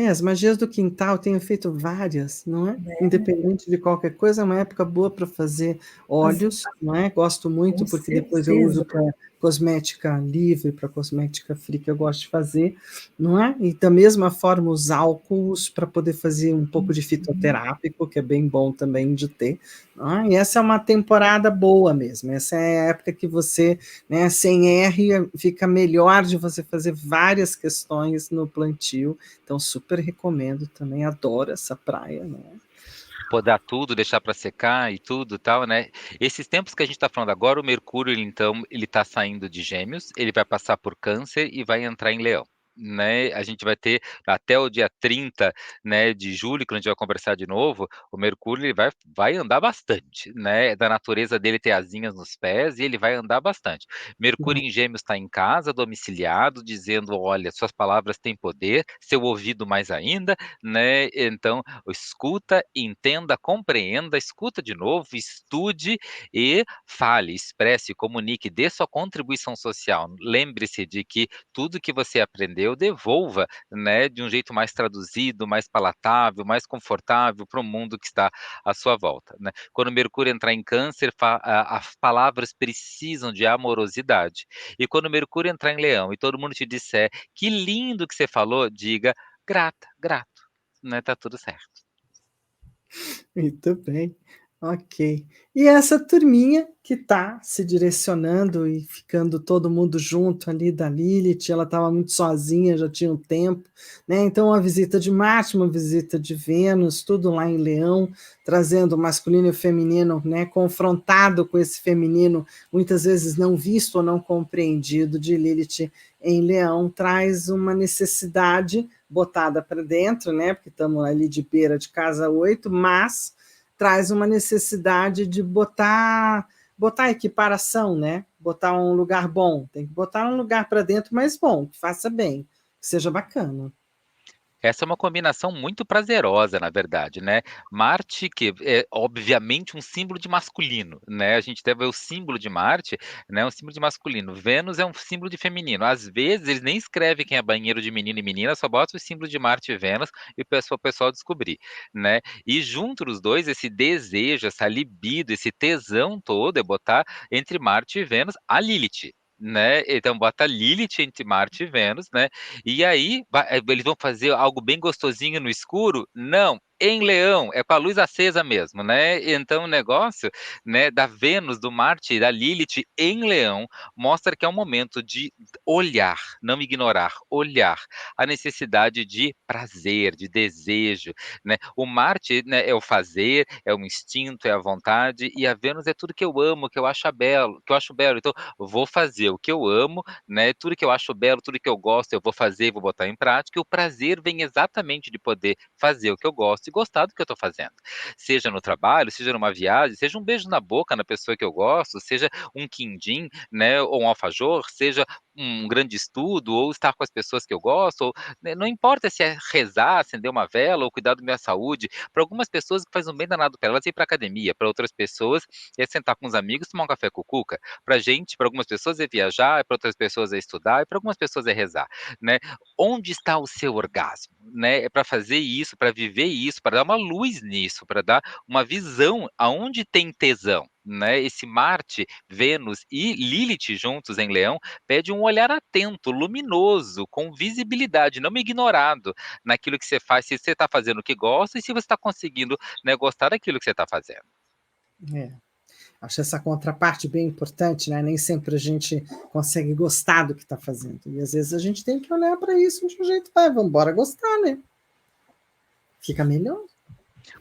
[SPEAKER 1] As magias do quintal, tenho feito várias, não é? Independente de qualquer coisa, é uma época boa para fazer óleos, não é? Gosto muito, porque depois eu uso para cosmética livre, para cosmética free, que eu gosto de fazer, não é? E da mesma forma os álcools para poder fazer um pouco de fitoterápico, que é bem bom também de ter, não é? E essa é uma temporada boa mesmo, essa é a época que você, né, sem R, fica melhor de você fazer várias questões no plantio, então super recomendo também, adoro essa praia, né?
[SPEAKER 2] Podar tudo, deixar para secar e tudo, tal, né? Esses tempos que a gente está falando agora, o Mercúrio, então, ele está saindo de Gêmeos, ele vai passar por Câncer e vai entrar em Leão, né? A gente vai ter até o dia 30, né, de julho, quando a gente vai conversar de novo, o Mercúrio ele vai andar bastante, né? É da natureza dele ter asinhas nos pés e ele vai andar bastante. Mercúrio em Gêmeos está em casa, domiciliado, dizendo: olha, suas palavras têm poder, seu ouvido mais ainda, né? Então, escuta, entenda, compreenda, escuta de novo, estude e fale, expresse, comunique, dê sua contribuição social. Lembre-se de que tudo que você aprendeu, devolva, né, de um jeito mais traduzido, mais palatável, mais confortável para o mundo que está à sua volta, né? Quando Mercúrio entrar em Câncer, as palavras precisam de amorosidade. E quando Mercúrio entrar em Leão e todo mundo te disser que lindo que você falou, diga grata, grato, né? Tá tudo certo.
[SPEAKER 1] Muito bem, ok. E essa turminha que está se direcionando e ficando todo mundo junto ali da Lilith, ela estava muito sozinha, já tinha um tempo, né? Então, uma visita de Marte, uma visita de Vênus, tudo lá em Leão, trazendo o masculino e o feminino, né? Confrontado com esse feminino, muitas vezes não visto ou não compreendido, de Lilith em Leão, traz uma necessidade botada para dentro, né? Porque estamos ali de beira de casa 8, mas traz uma necessidade de botar equiparação, né? Botar um lugar bom, tem que botar um lugar para dentro, mas bom, que faça bem, que seja bacana.
[SPEAKER 2] Essa é uma combinação muito prazerosa, na verdade, né. Marte, que é obviamente um símbolo de masculino, né, a gente deve ver o símbolo de Marte, né, um símbolo de masculino. Vênus é um símbolo de feminino. Às vezes, eles nem escrevem quem é banheiro de menino e menina, só bota o símbolo de Marte e Vênus e o pessoal descobrir, né. E junto os 2, esse desejo, essa libido, esse tesão todo é botar entre Marte e Vênus a Lilith, né. Então bota Lilith entre Marte e Vênus, né, e aí, eles vão fazer algo bem gostosinho no escuro? Não, em Leão, é com a luz acesa mesmo, né. Então o negócio, né, da Vênus, do Marte e da Lilith em Leão, mostra que é um momento de olhar, não ignorar, olhar a necessidade de prazer, de desejo, né. O Marte, né, é o fazer, é o instinto, é a vontade, e a Vênus é tudo que eu amo, que eu acho belo, então vou fazer o que eu amo, né, tudo que eu acho belo, tudo que eu gosto, eu vou fazer, vou botar em prática, e o prazer vem exatamente de poder fazer o que eu gosto e gostar do que eu estou fazendo. Seja no trabalho, seja numa viagem, seja um beijo na boca na pessoa que eu gosto, seja um quindim, né, ou um alfajor, seja um grande estudo, ou estar com as pessoas que eu gosto, ou, né, não importa se é rezar, acender uma vela ou cuidar da minha saúde. Para algumas pessoas que faz um bem danado para elas é ir para academia, para outras pessoas é sentar com os amigos, tomar um café com cuca. Pra gente, para algumas pessoas é viajar, para outras pessoas é estudar e para algumas pessoas é rezar, né. Onde está o seu orgasmo, né? É para fazer isso, para viver isso, para dar uma luz nisso, para dar uma visão aonde tem tesão, né. Esse Marte, Vênus e Lilith juntos em Leão, pede um olhar atento, luminoso, com visibilidade, não ignorado naquilo que você faz, se você está fazendo o que gosta e se você está conseguindo, né, gostar daquilo que você está fazendo.
[SPEAKER 1] É. Acho essa contraparte bem importante, né? Nem sempre a gente consegue gostar do que está fazendo. E às vezes a gente tem que olhar para isso de um jeito, vamos embora gostar, né? Fica melhor.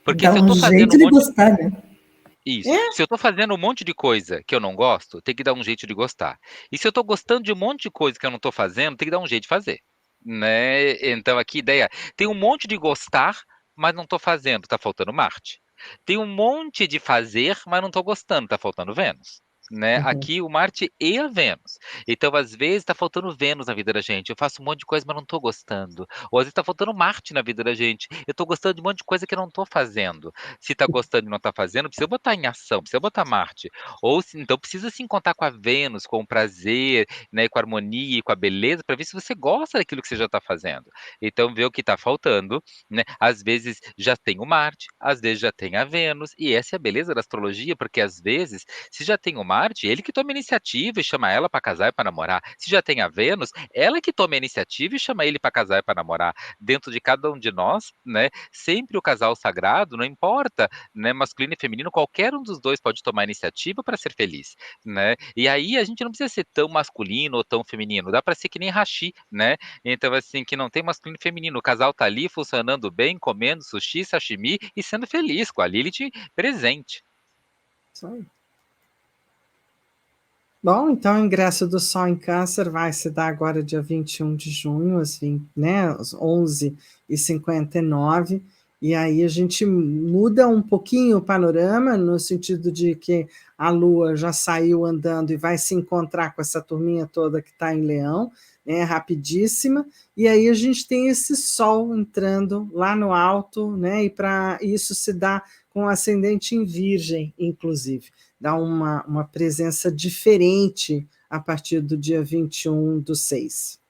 [SPEAKER 2] Porque
[SPEAKER 3] Dá
[SPEAKER 2] se eu
[SPEAKER 3] um
[SPEAKER 2] estou fazendo
[SPEAKER 3] jeito
[SPEAKER 2] um
[SPEAKER 3] de
[SPEAKER 2] monte
[SPEAKER 3] gostar, né?
[SPEAKER 2] Isso.
[SPEAKER 1] É,
[SPEAKER 2] Se eu tô fazendo um monte de coisa que eu não gosto, tem que dar um jeito de gostar. E se eu tô gostando de um monte de coisa que eu não tô fazendo, tem que dar um jeito de fazer, né. Então aqui a ideia tem um monte de gostar, mas não tô fazendo, tá faltando Marte. Tem um monte de fazer, mas não tô gostando, tá faltando Vênus, né.
[SPEAKER 1] uhum.
[SPEAKER 2] Aqui o Marte e a Vênus. Então às vezes tá faltando Vênus na vida da gente, eu faço um monte de coisa, mas não tô gostando. Ou às vezes tá faltando Marte na vida da gente, eu tô gostando de um monte de coisa que eu não tô fazendo. Se está gostando e não está fazendo, precisa botar em ação, precisa botar Marte. Ou se então precisa se encontrar com a Vênus, com o prazer, né, com a harmonia e com a beleza, para ver se você gosta daquilo que você já está fazendo. Então ver o que está faltando, né. Às vezes já tem o Marte, às vezes já tem a Vênus, e essa é a beleza da astrologia, porque às vezes, se já tem o Marte, ele que toma a iniciativa e chama ela para casar e para namorar. Se já tem a Vênus, ela que toma a iniciativa e chama ele para casar e para namorar. Dentro de cada um de nós, né, sempre o casal sagrado, não importa, né, masculino e feminino, qualquer um dos 2 pode tomar a iniciativa para ser feliz, né. E aí a gente não precisa ser tão masculino ou tão feminino, dá para ser que nem Hashi, né. Então, assim, que não tem masculino e feminino, o casal tá ali funcionando bem, comendo sushi, sashimi e sendo feliz com a Lilith presente.
[SPEAKER 1] Isso aí. Bom, então o ingresso do Sol em Câncer vai se dar agora dia 21 de junho, às 11h59, e aí a gente muda um pouquinho o panorama, no sentido de que a Lua já saiu andando e vai se encontrar com essa turminha toda que está em Leão, né, rapidíssima, e aí a gente tem esse Sol entrando lá no alto, né, e para isso se dá com ascendente em Virgem, inclusive. Dá uma presença diferente a partir do dia 21/6.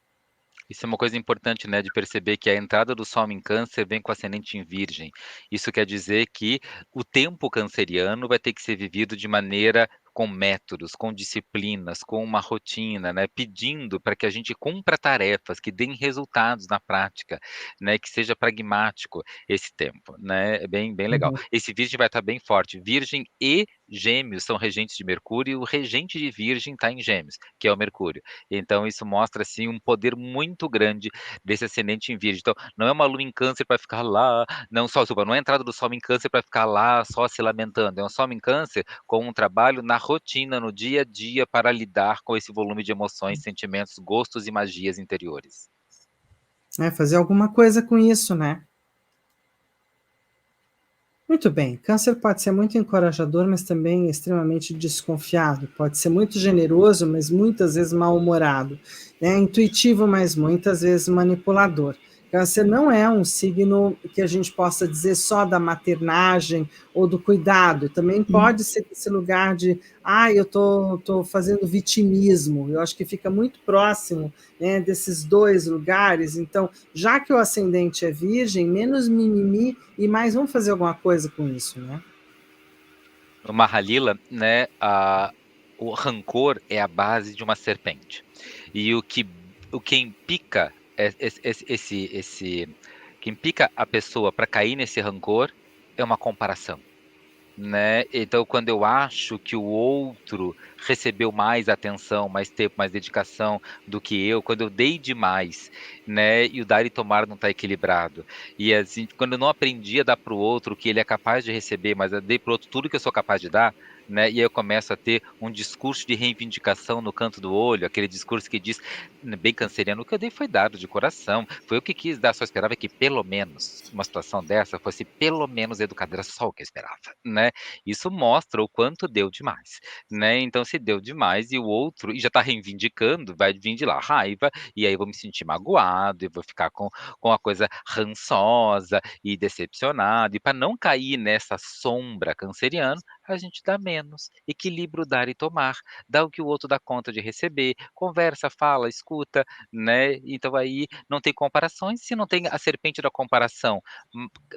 [SPEAKER 2] Isso é uma coisa importante, né, de perceber que a entrada do Sol em Câncer vem com ascendente em Virgem. Isso quer dizer que o tempo canceriano vai ter que ser vivido de maneira com métodos, com disciplinas, com uma rotina, né, pedindo para que a gente cumpra tarefas que deem resultados na prática, né, que seja pragmático esse tempo, né, é bem legal.
[SPEAKER 1] Uhum.
[SPEAKER 2] Esse Virgem vai estar bem forte. Virgem e Gêmeos são regentes de Mercúrio e o regente de Virgem está em Gêmeos, que é o Mercúrio. Então isso mostra, assim, um poder muito grande desse ascendente em Virgem. Então, não é uma lua em Câncer para ficar lá, não só desculpa, não é a entrada do Sol em Câncer para ficar lá só se lamentando, é um Sol em Câncer com um trabalho na rotina, no dia a dia, para lidar com esse volume de emoções, sentimentos, gostos e magias interiores.
[SPEAKER 1] É, fazer alguma coisa com isso, né. Muito bem, Câncer pode ser muito encorajador, mas também extremamente desconfiado, pode ser muito generoso, mas muitas vezes mal-humorado, né, intuitivo, mas muitas vezes manipulador. Câncer não é um signo que a gente possa dizer só da maternagem ou do cuidado, também pode ser esse lugar de, eu estou fazendo vitimismo, eu acho que fica muito próximo, né, desses dois lugares. Então, já que o ascendente é virgem, menos mimimi e mais vamos fazer alguma coisa com isso, né?
[SPEAKER 2] No Mahalila, né, o rancor é a base de uma serpente. E quem pica quem pica a pessoa para cair nesse rancor é uma comparação, né? Então, quando eu acho que o outro recebeu mais atenção, mais tempo, mais dedicação do que eu, quando eu dei demais, né? E o dar e tomar não está equilibrado. E assim, quando eu não aprendi a dar para o outro o que ele é capaz de receber, mas eu dei para o outro tudo que eu sou capaz de dar, né? E aí eu começo a ter um discurso de reivindicação no canto do olho, aquele discurso que diz, bem canceriano, o que eu dei foi dado de coração, foi eu que quis dar, só esperava que pelo menos uma situação dessa fosse pelo menos educada, era só o que eu esperava, né? Isso mostra o quanto deu demais, né? Então, se deu demais e o outro e já está reivindicando, vai vir de lá raiva, e aí eu vou me sentir magoado, e vou ficar com a coisa rançosa e decepcionado. E para não cair nessa sombra canceriana, a gente dá menos. Equilibra o dar e tomar. Dá o que o outro dá conta de receber. Conversa, fala, escuta, né? Então aí não tem comparações. Se não tem a serpente da comparação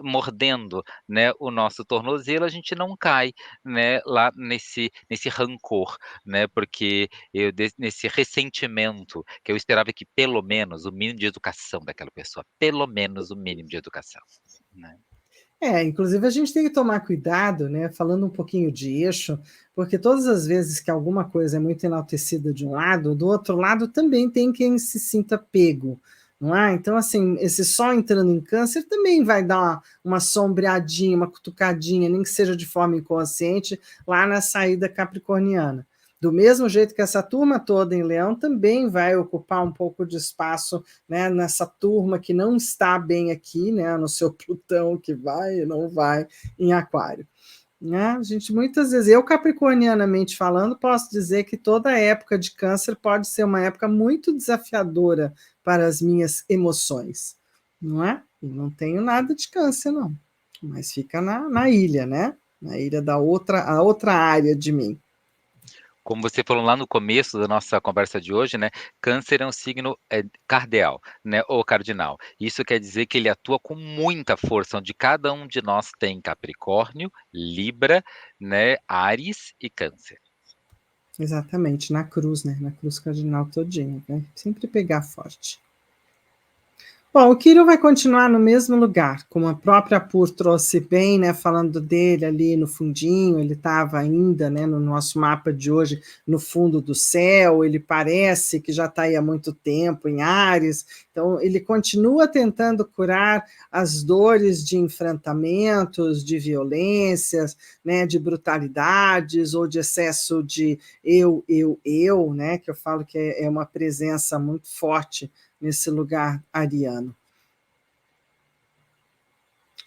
[SPEAKER 2] mordendo, né, o nosso tornozelo, a gente não cai, né, lá nesse rancor, né, porque nesse ressentimento, que eu esperava que pelo menos o mínimo de educação daquela pessoa, pelo menos o mínimo de educação, né.
[SPEAKER 1] Inclusive a gente tem que tomar cuidado, né, falando um pouquinho de eixo, porque todas as vezes que alguma coisa é muito enaltecida de um lado, do outro lado também tem quem se sinta pego, não é? Então, assim, esse sol entrando em câncer também vai dar uma sombreadinha, uma cutucadinha, nem que seja de forma inconsciente, lá na saída capricorniana. Do mesmo jeito que essa turma toda em Leão também vai ocupar um pouco de espaço, né, nessa turma que não está bem aqui, né, no seu Plutão que vai e não vai em Aquário. Né? A gente muitas vezes, eu capricornianamente falando, posso dizer que toda época de câncer pode ser uma época muito desafiadora para as minhas emoções, não é? E não tenho nada de câncer, não, mas fica na ilha, né? Na ilha da a outra área de mim.
[SPEAKER 2] Como você falou lá no começo da nossa conversa de hoje, né, câncer é um signo cardeal, né, ou cardinal. Isso quer dizer que ele atua com muita força, onde cada um de nós tem Capricórnio, Libra, né, Áries e Câncer.
[SPEAKER 1] Exatamente, na cruz, né? Na cruz cardinal todinha, né? Sempre pegar forte. Bom, o Quirón vai continuar no mesmo lugar, como a própria Pur trouxe bem, né, falando dele ali no fundinho, ele estava ainda, né, no nosso mapa de hoje, no fundo do céu, ele parece que já está aí há muito tempo em Áries, então ele continua tentando curar as dores de enfrentamentos, de violências, né, de brutalidades ou de excesso de eu, né, que eu falo que é uma presença muito forte nesse lugar ariano.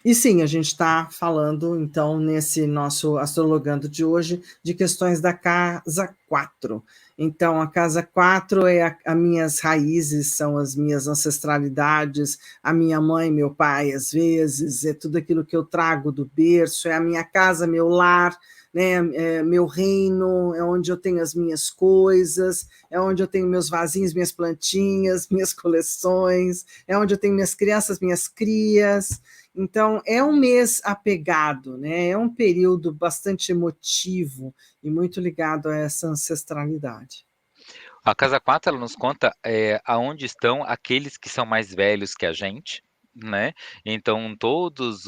[SPEAKER 1] E sim, a gente está falando, então, nesse nosso astrologando de hoje, de questões da casa 4. Então, a casa 4 é as minhas raízes, são as minhas ancestralidades, a minha mãe, meu pai, às vezes, é tudo aquilo que eu trago do berço, é a minha casa, meu lar, né, meu reino, é onde eu tenho as minhas coisas, é onde eu tenho meus vasinhos, minhas plantinhas, minhas coleções, é onde eu tenho minhas crianças, minhas crias. Então, é um mês apegado, né? É um período bastante emotivo e muito ligado a essa ancestralidade.
[SPEAKER 2] A casa 4 ela nos conta aonde estão aqueles que são mais velhos que a gente, né? Então, todos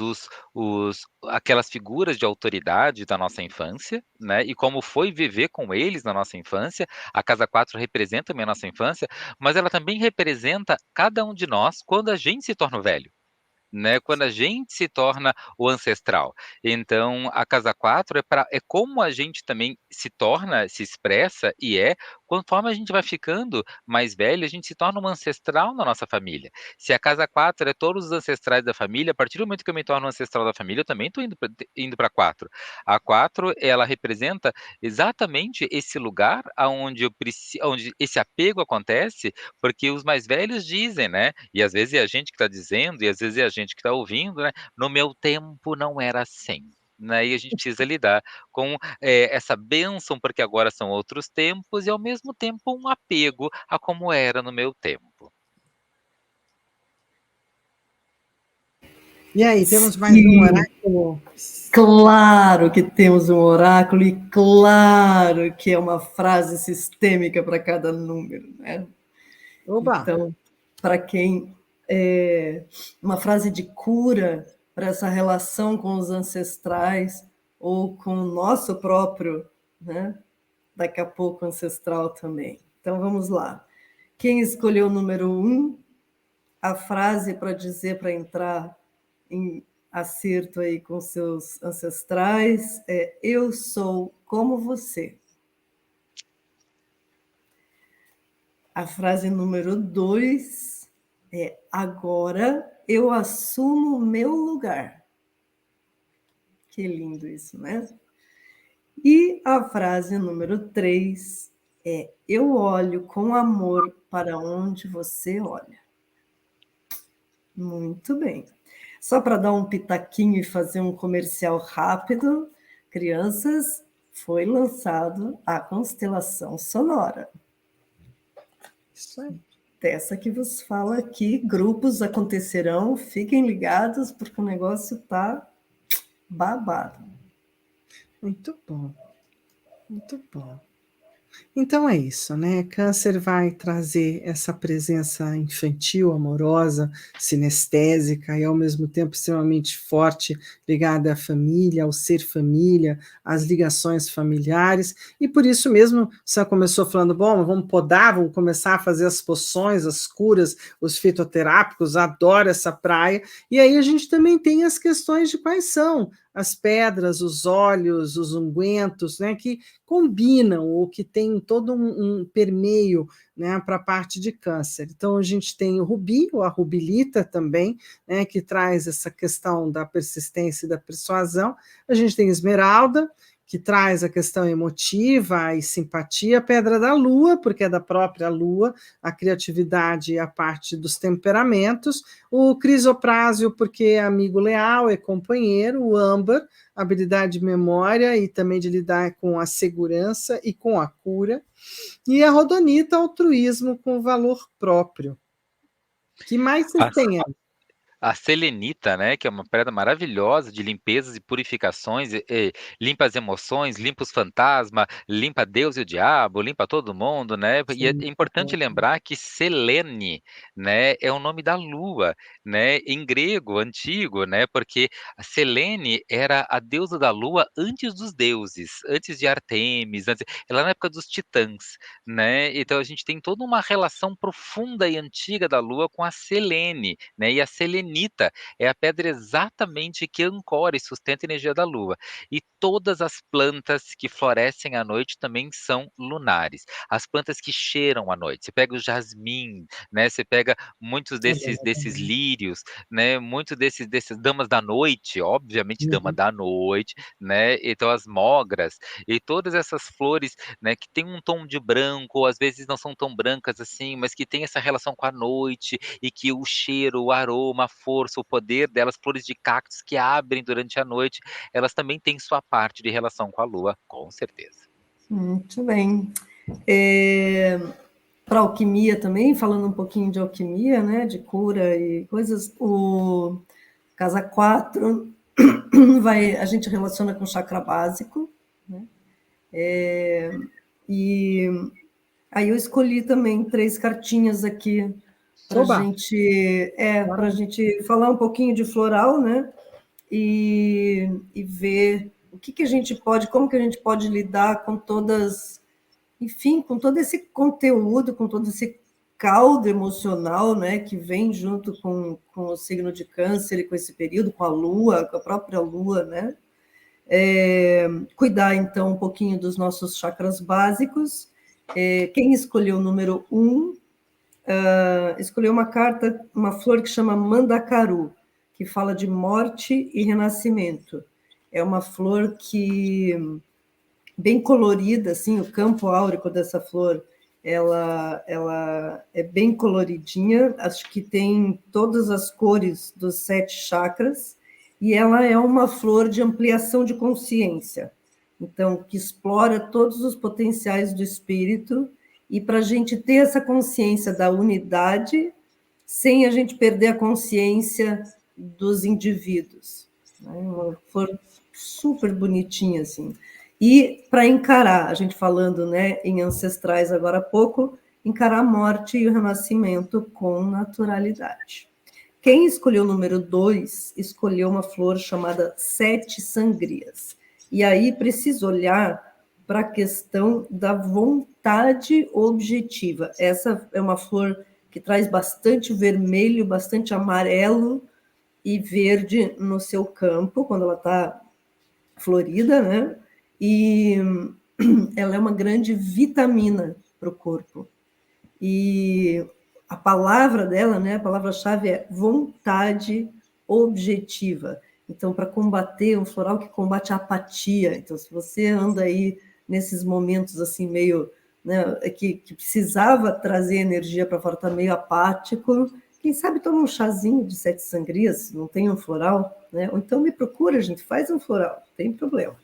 [SPEAKER 2] aquelas figuras de autoridade da nossa infância, né? E como foi viver com eles na nossa infância, a casa 4 representa também a nossa infância, mas ela também representa cada um de nós quando a gente se torna velho. né? Quando a gente se torna o ancestral. Então, a casa 4 é como a gente também se torna, se expressa e conforme a gente vai ficando mais velho, a gente se torna um ancestral na nossa família. Se a casa 4 é todos os ancestrais da família, a partir do momento que eu me torno um ancestral da família, eu também estou indo para 4. A 4, ela representa exatamente esse lugar aonde onde esse apego acontece, porque os mais velhos dizem, né? E às vezes é a gente que está dizendo, e às vezes é a gente que está ouvindo, né? No meu tempo não era assim. Né, e a gente precisa lidar com essa bênção, porque agora são outros tempos, e ao mesmo tempo um apego a como era no meu tempo.
[SPEAKER 1] E aí, temos mais um oráculo?
[SPEAKER 3] Claro que temos um oráculo, e claro que é uma frase sistêmica para cada número, né?
[SPEAKER 1] Oba!
[SPEAKER 3] Então, para quem uma frase de cura para essa relação com os ancestrais ou com o nosso próprio, né? Daqui a pouco ancestral também. Então vamos lá. Quem escolheu o número 1, a frase para dizer, para entrar em acerto aí com seus ancestrais é: eu sou como você. A frase número 2 é: agora eu assumo o meu lugar. Que lindo isso, né? E a frase número 3 é: eu olho com amor para onde você olha. Muito bem. Só para dar um pitaquinho e fazer um comercial rápido, crianças, foi lançado a constelação sonora.
[SPEAKER 1] Isso aí.
[SPEAKER 3] Dessa que vos fala aqui, grupos acontecerão, fiquem ligados, porque o negócio está babado.
[SPEAKER 1] Muito bom. Muito bom. Então é isso, né? Câncer vai trazer essa presença infantil, amorosa, sinestésica e ao mesmo tempo extremamente forte, ligada à família, ao ser família, às ligações familiares, e por isso mesmo você começou falando, bom, vamos podar, vamos começar a fazer as poções, as curas, os fitoterápicos, adoro essa praia, e aí a gente também tem as questões de quais são as pedras, os óleos, os ungüentos, né, que combinam ou que tem todo um permeio, né, para a parte de câncer. Então, a gente tem o rubi, ou a rubilita também, né, que traz essa questão da persistência e da persuasão. A gente tem esmeralda, que traz a questão emotiva e simpatia, a pedra da lua, porque é da própria lua, a criatividade e a parte dos temperamentos, o crisoprásio, porque é amigo leal, é companheiro, o âmbar, habilidade de memória e também de lidar com a segurança e com a cura, e a rodonita, altruísmo com valor próprio. Que mais vocês têm aí?
[SPEAKER 2] A selenita, né, que é uma pedra maravilhosa de limpezas e purificações, limpa as emoções, limpa os fantasmas, limpa Deus e o diabo, limpa todo mundo, né? E é
[SPEAKER 1] Sim,
[SPEAKER 2] importante lembrar que Selene, né, é o nome da lua, né, em grego antigo, né? Porque a Selene era a deusa da lua antes dos deuses, antes de Artemis, ela na época dos titãs, né? Então a gente tem toda uma relação profunda e antiga da lua com a Selene, né? E a selenita é a pedra exatamente que ancora e sustenta a energia da lua. E todas as plantas que florescem à noite também são lunares. As plantas que cheiram à noite. Você pega o jasmim, né? Você pega muitos desses lírios, né? Muitos desses damas da noite, obviamente dama da noite, né? Então as mogras e todas essas flores, né? Que tem um tom de branco, ou às vezes não são tão brancas assim, mas que tem essa relação com a noite e que o cheiro, o aroma, a força, o poder delas, flores de cactos que abrem durante a noite, elas também têm sua parte de relação com a lua, com certeza.
[SPEAKER 3] Muito bem. Para alquimia também, falando um pouquinho de alquimia, né, de cura e coisas, o casa 4 a gente relaciona com o chakra básico, né? E aí eu escolhi também 3 cartinhas aqui para a gente falar um pouquinho de floral, né? E ver o que a gente pode, como que a gente pode lidar com todas, enfim, com todo esse conteúdo, com todo esse caldo emocional, né, que vem junto com o signo de Câncer e com esse período, com a Lua, com a própria Lua, né? Cuidar, então, um pouquinho dos nossos chakras básicos. Quem escolheu o número 1, escolheu uma carta, uma flor que chama Mandacaru, que fala de morte e renascimento. É uma flor que bem colorida, assim, o campo áurico dessa flor, ela é bem coloridinha, acho que tem todas as cores dos 7 chakras, e ela é uma flor de ampliação de consciência, então, que explora todos os potenciais do espírito, e para a gente ter essa consciência da unidade, sem a gente perder a consciência dos indivíduos. Uma flor super bonitinha, assim. E para encarar, a gente falando, né, em ancestrais agora há pouco, encarar a morte e o renascimento com naturalidade. Quem escolheu o número 2, escolheu uma flor chamada 7 sangrias. E aí precisa olhar para a questão da vontade objetiva. Essa é uma flor que traz bastante vermelho, bastante amarelo e verde no seu campo, quando ela está florida, né? E ela é uma grande vitamina para o corpo. E a palavra dela, né, a palavra-chave é vontade objetiva. Então, para combater, um floral que combate a apatia. Então, se você anda aí nesses momentos assim meio, né, que precisava trazer energia para fora, está meio apático, quem sabe toma um chazinho de 7 sangrias, não tem um floral, né? Ou então me procura, a gente faz um floral, não tem problema.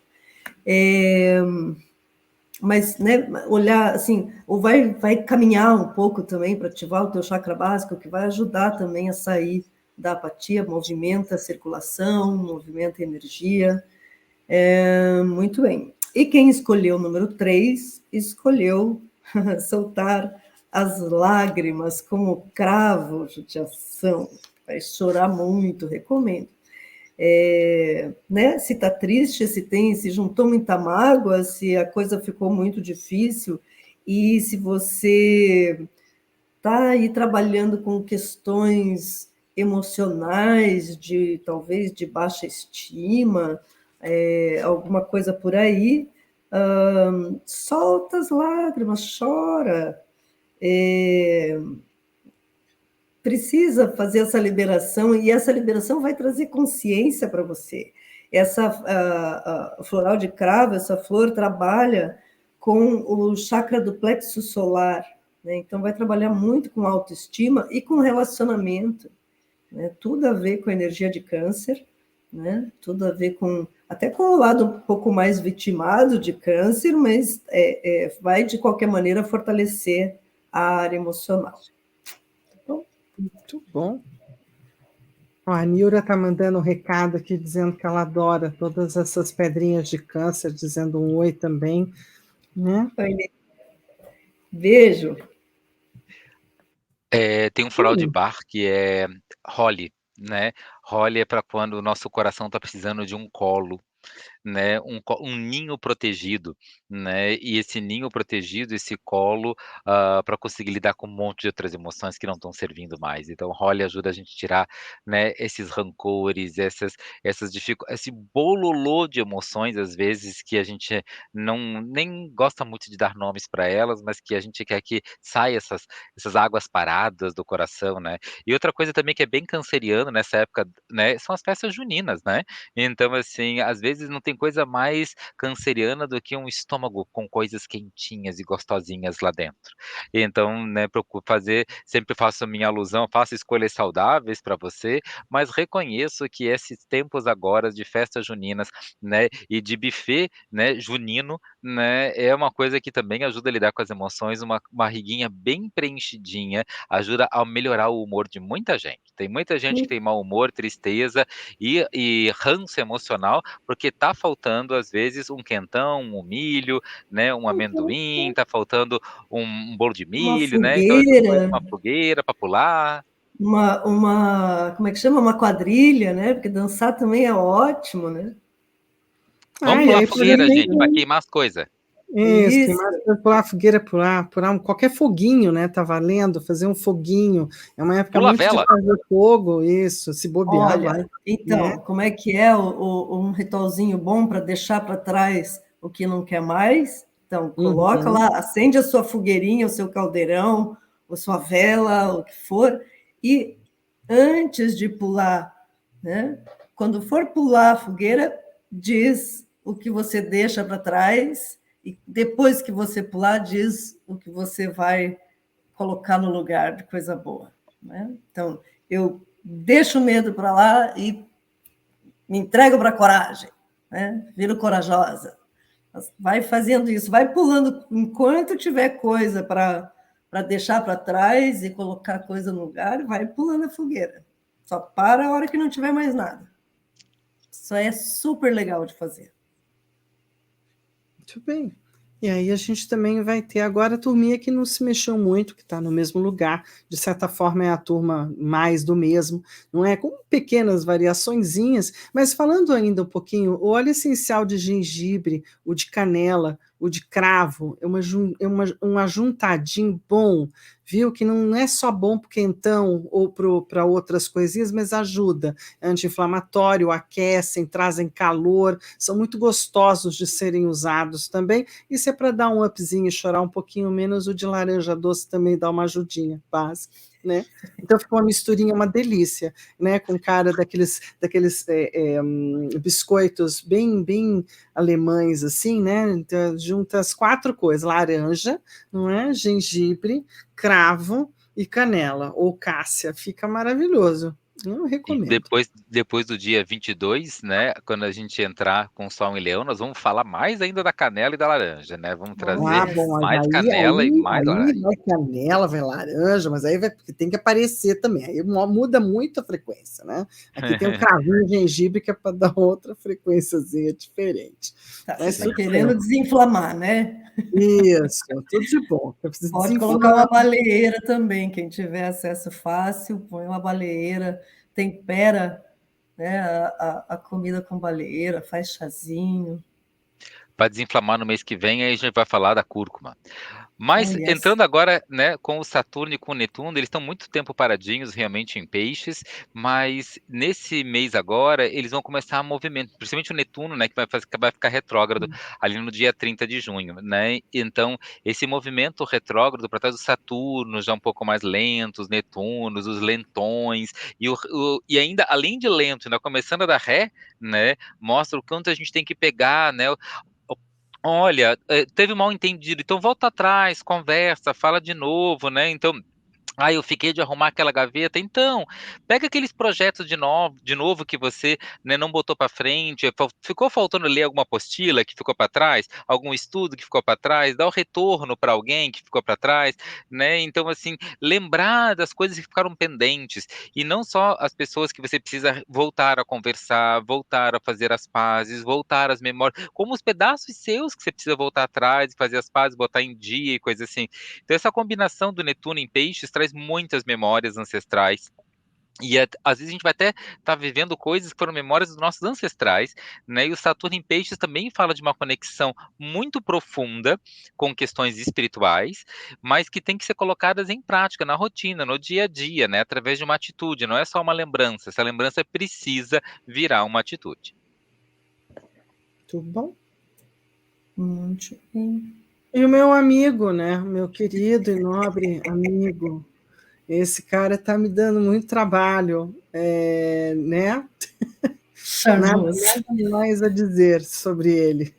[SPEAKER 3] Mas, né, olhar assim, ou vai caminhar um pouco também para ativar o teu chakra básico, que vai ajudar também a sair da apatia, movimenta a circulação, movimenta a energia. Muito bem. E quem escolheu o número 3, escolheu soltar as lágrimas como cravo, judiação. Vai chorar muito, recomendo. Né? Se está triste, se juntou muita mágoa, se a coisa ficou muito difícil, e se você está aí trabalhando com questões emocionais, talvez de baixa estima, alguma coisa por aí, solta as lágrimas, chora, precisa fazer essa liberação, e essa liberação vai trazer consciência para você. A floral de cravo, essa flor trabalha com o chakra do plexo solar, né? Então vai trabalhar muito com autoestima e com relacionamento, né? Tudo a ver com a energia de Câncer, né? Tudo a ver até com o lado um pouco mais vitimado de Câncer, mas vai de qualquer maneira fortalecer a área emocional.
[SPEAKER 1] Muito bom. Ó, a Nilra está mandando um recado aqui dizendo que ela adora todas essas pedrinhas de Câncer, dizendo um oi também, né?
[SPEAKER 3] Oi, beijo.
[SPEAKER 2] Tem um floral de Bach que é Holly, né? Holly é para quando o nosso coração está precisando de um colo, né, um ninho protegido, né, e esse ninho protegido, esse colo, para conseguir lidar com um monte de outras emoções que não estão servindo mais. Então, Holly ajuda a gente a tirar, né, esses rancores, essas esse bololô de emoções, às vezes, que a gente nem gosta muito de dar nomes para elas, mas que a gente quer que saia essas águas paradas do coração, né. E outra coisa também que é bem canceriano nessa época, né, são as festas juninas, né. Então, assim, às vezes não tem coisa mais canceriana do que um estômago com coisas quentinhas e gostosinhas lá dentro. Então, né, procuro sempre faço a minha alusão, faço escolhas saudáveis para você, mas reconheço que esses tempos agora de festas juninas, né, e de buffet, né, junino, né, é uma coisa que também ajuda a lidar com as emoções, uma barriguinha bem preenchidinha, ajuda a melhorar o humor de muita gente. Tem muita gente que tem mau humor, tristeza e ranço emocional, porque tá faltando, às vezes, um quentão, um milho, né, um amendoim, tá faltando um bolo de
[SPEAKER 3] Uma
[SPEAKER 2] milho, né, então essas coisas,
[SPEAKER 3] fogueira,
[SPEAKER 2] uma fogueira para pular.
[SPEAKER 3] como é que chama? Uma quadrilha, né? Porque dançar também é ótimo, né?
[SPEAKER 2] Vamos
[SPEAKER 1] E
[SPEAKER 2] pular
[SPEAKER 1] aí, por
[SPEAKER 2] fogueira,
[SPEAKER 1] exemplo,
[SPEAKER 2] gente, para queimar as coisas.
[SPEAKER 1] Isso, tem
[SPEAKER 3] Isso,
[SPEAKER 1] mais para pular fogueira, pular qualquer foguinho, né? Tá valendo, fazer um foguinho. É uma época
[SPEAKER 2] Pula a
[SPEAKER 1] muito de
[SPEAKER 2] vela.
[SPEAKER 1] fazer fogo, isso, se bobear, vai,
[SPEAKER 3] olha,
[SPEAKER 1] né?
[SPEAKER 3] então, como é que é um ritualzinho bom para deixar para trás o que não quer mais? Então, coloca
[SPEAKER 1] Uhum.
[SPEAKER 3] lá, acende a sua fogueirinha, o seu caldeirão, a sua vela, o que for, e antes de pular, né? Quando for pular a fogueira, diz o que você deixa para trás, e depois que você pular, diz o que você vai colocar no lugar de coisa boa. Né? Então, eu deixo o medo para lá e me entrego para a coragem, né? Viro corajosa. Vai fazendo isso, vai pulando enquanto tiver coisa para deixar para trás e colocar coisa no lugar, vai pulando a fogueira. Só para a hora que não tiver mais nada. Isso é super legal de fazer.
[SPEAKER 1] Muito bem. E aí a gente também vai ter agora a turminha que não se mexeu muito, que está no mesmo lugar, de certa forma é a turma mais do mesmo, não é? Com pequenas variaçõezinhas, mas falando ainda um pouquinho, o óleo essencial de gengibre, o de canela, o de cravo, um ajuntadinho bom, viu? Que não é só bom para o quentão ou para outras coisinhas, mas ajuda. É anti-inflamatório, aquecem, trazem calor, são muito gostosos de serem usados também. E se é para dar um upzinho e chorar um pouquinho menos, o de laranja doce também dá uma ajudinha básica, né? Então fica uma misturinha, uma delícia, né? Com cara daqueles biscoitos bem alemães, assim, né? Então, junta as 4 coisas: laranja, não é? Gengibre, cravo e canela, ou cássia. Fica maravilhoso. Eu
[SPEAKER 2] E
[SPEAKER 1] recomendo.
[SPEAKER 2] depois do dia 22, né, quando a gente entrar com Sol em Leão, nós vamos falar mais ainda da canela e da laranja, né? Vamos trazer
[SPEAKER 1] Ah,
[SPEAKER 3] Olha,
[SPEAKER 1] bom, mas
[SPEAKER 2] mais
[SPEAKER 1] aí,
[SPEAKER 2] canela e
[SPEAKER 1] aí,
[SPEAKER 2] mais
[SPEAKER 1] aí
[SPEAKER 2] laranja.
[SPEAKER 1] vai canela, vai laranja, mas aí vai, porque tem que aparecer também. Aí muda muito a frequência, né? Aqui tem o cravinho e gengibre que é para dar outra frequênciazinha diferente.
[SPEAKER 3] tá, você
[SPEAKER 1] Mas
[SPEAKER 3] está
[SPEAKER 2] Sim.
[SPEAKER 1] tudo
[SPEAKER 3] querendo
[SPEAKER 1] bem.
[SPEAKER 3] desinflamar, né?
[SPEAKER 1] Isso, tudo de bom. Eu preciso
[SPEAKER 3] Pode colocar
[SPEAKER 1] desinflamar.
[SPEAKER 3] uma baleeira também, quem tiver acesso fácil, põe uma baleeira, tempera, né, a comida com baleeira, faz chazinho.
[SPEAKER 2] Para desinflamar no mês que vem, aí a gente vai falar da cúrcuma.
[SPEAKER 3] Oh,
[SPEAKER 2] Mas
[SPEAKER 3] yes.
[SPEAKER 2] entrando agora, né, com o Saturno e com o Netuno, eles estão muito tempo paradinhos realmente em peixes, mas nesse mês agora eles vão começar a movimento, principalmente o Netuno, né, que vai ficar retrógrado ali no dia 30 de junho, né? Então, esse movimento retrógrado para trás do Saturno, já um pouco mais lento, os Netunos, os lentões, e ainda, além de lento, ainda começando a dar ré, né, mostra o quanto a gente tem que pegar, né, olha, teve um mal entendido, então volta atrás, conversa, fala de novo, né? Então, eu fiquei de arrumar aquela gaveta. Então, pega aqueles projetos de novo que você, né, não botou para frente, ficou faltando ler alguma apostila que ficou para trás, algum estudo que ficou para trás, dá o retorno para alguém que ficou para trás, né? Então, assim, lembrar das coisas que ficaram pendentes e não só as pessoas que você precisa voltar a conversar, voltar a fazer as pazes, voltar às memórias, como os pedaços seus que você precisa voltar atrás e fazer as pazes, botar em dia e coisa assim. Então, essa combinação do Netuno em Peixes traz muitas memórias ancestrais. E às vezes a gente vai até estar vivendo coisas que foram memórias dos nossos ancestrais, né? E o Saturno em Peixes também fala de uma conexão muito profunda com questões espirituais, mas que tem que ser colocadas em prática, na rotina, no dia a dia, né? Através de uma atitude, não é só uma lembrança. Essa lembrança precisa virar uma atitude.
[SPEAKER 1] Tudo bom?
[SPEAKER 3] Muito bem.
[SPEAKER 1] E o meu amigo, né? Meu querido e nobre amigo, esse cara está me dando muito trabalho, né?
[SPEAKER 3] Charmoso.
[SPEAKER 1] Nada mais a dizer sobre ele.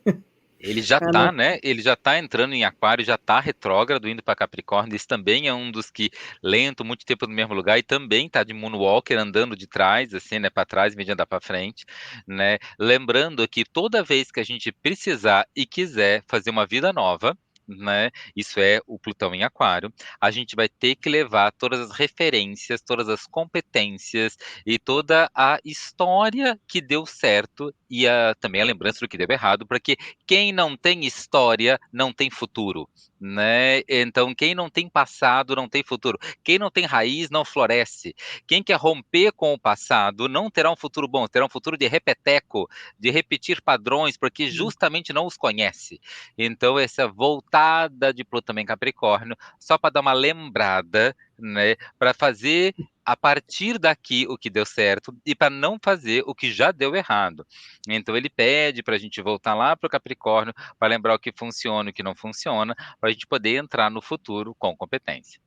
[SPEAKER 2] Ele já
[SPEAKER 1] Ah, não.
[SPEAKER 2] tá, né? Ele já tá entrando em Aquário, já tá retrógrado, indo para Capricórnio. Esse também é um dos que lento, muito tempo no mesmo lugar e também tá de Moonwalker andando de trás, assim, né, para trás, em vez de andar para frente, né? Lembrando que toda vez que a gente precisar e quiser fazer uma vida nova, né? Isso é o Plutão em Aquário. A gente vai ter que levar todas as referências, todas as competências e toda a história que deu certo e também a lembrança do que deu errado, porque quem não tem história não tem futuro, né? Então, quem não tem passado não tem futuro. Quem não tem raiz não floresce. Quem quer romper com o passado não terá um futuro bom, terá um futuro de repeteco, de repetir padrões, porque justamente não os conhece. Então, essa voltada de Plutão em Capricórnio, só para dar uma lembrada, né? Para fazer a partir daqui o que deu certo e para não fazer o que já deu errado. Então ele pede para a gente voltar lá para o Capricórnio para lembrar o que funciona e o que não funciona, para a gente poder entrar no futuro com competência.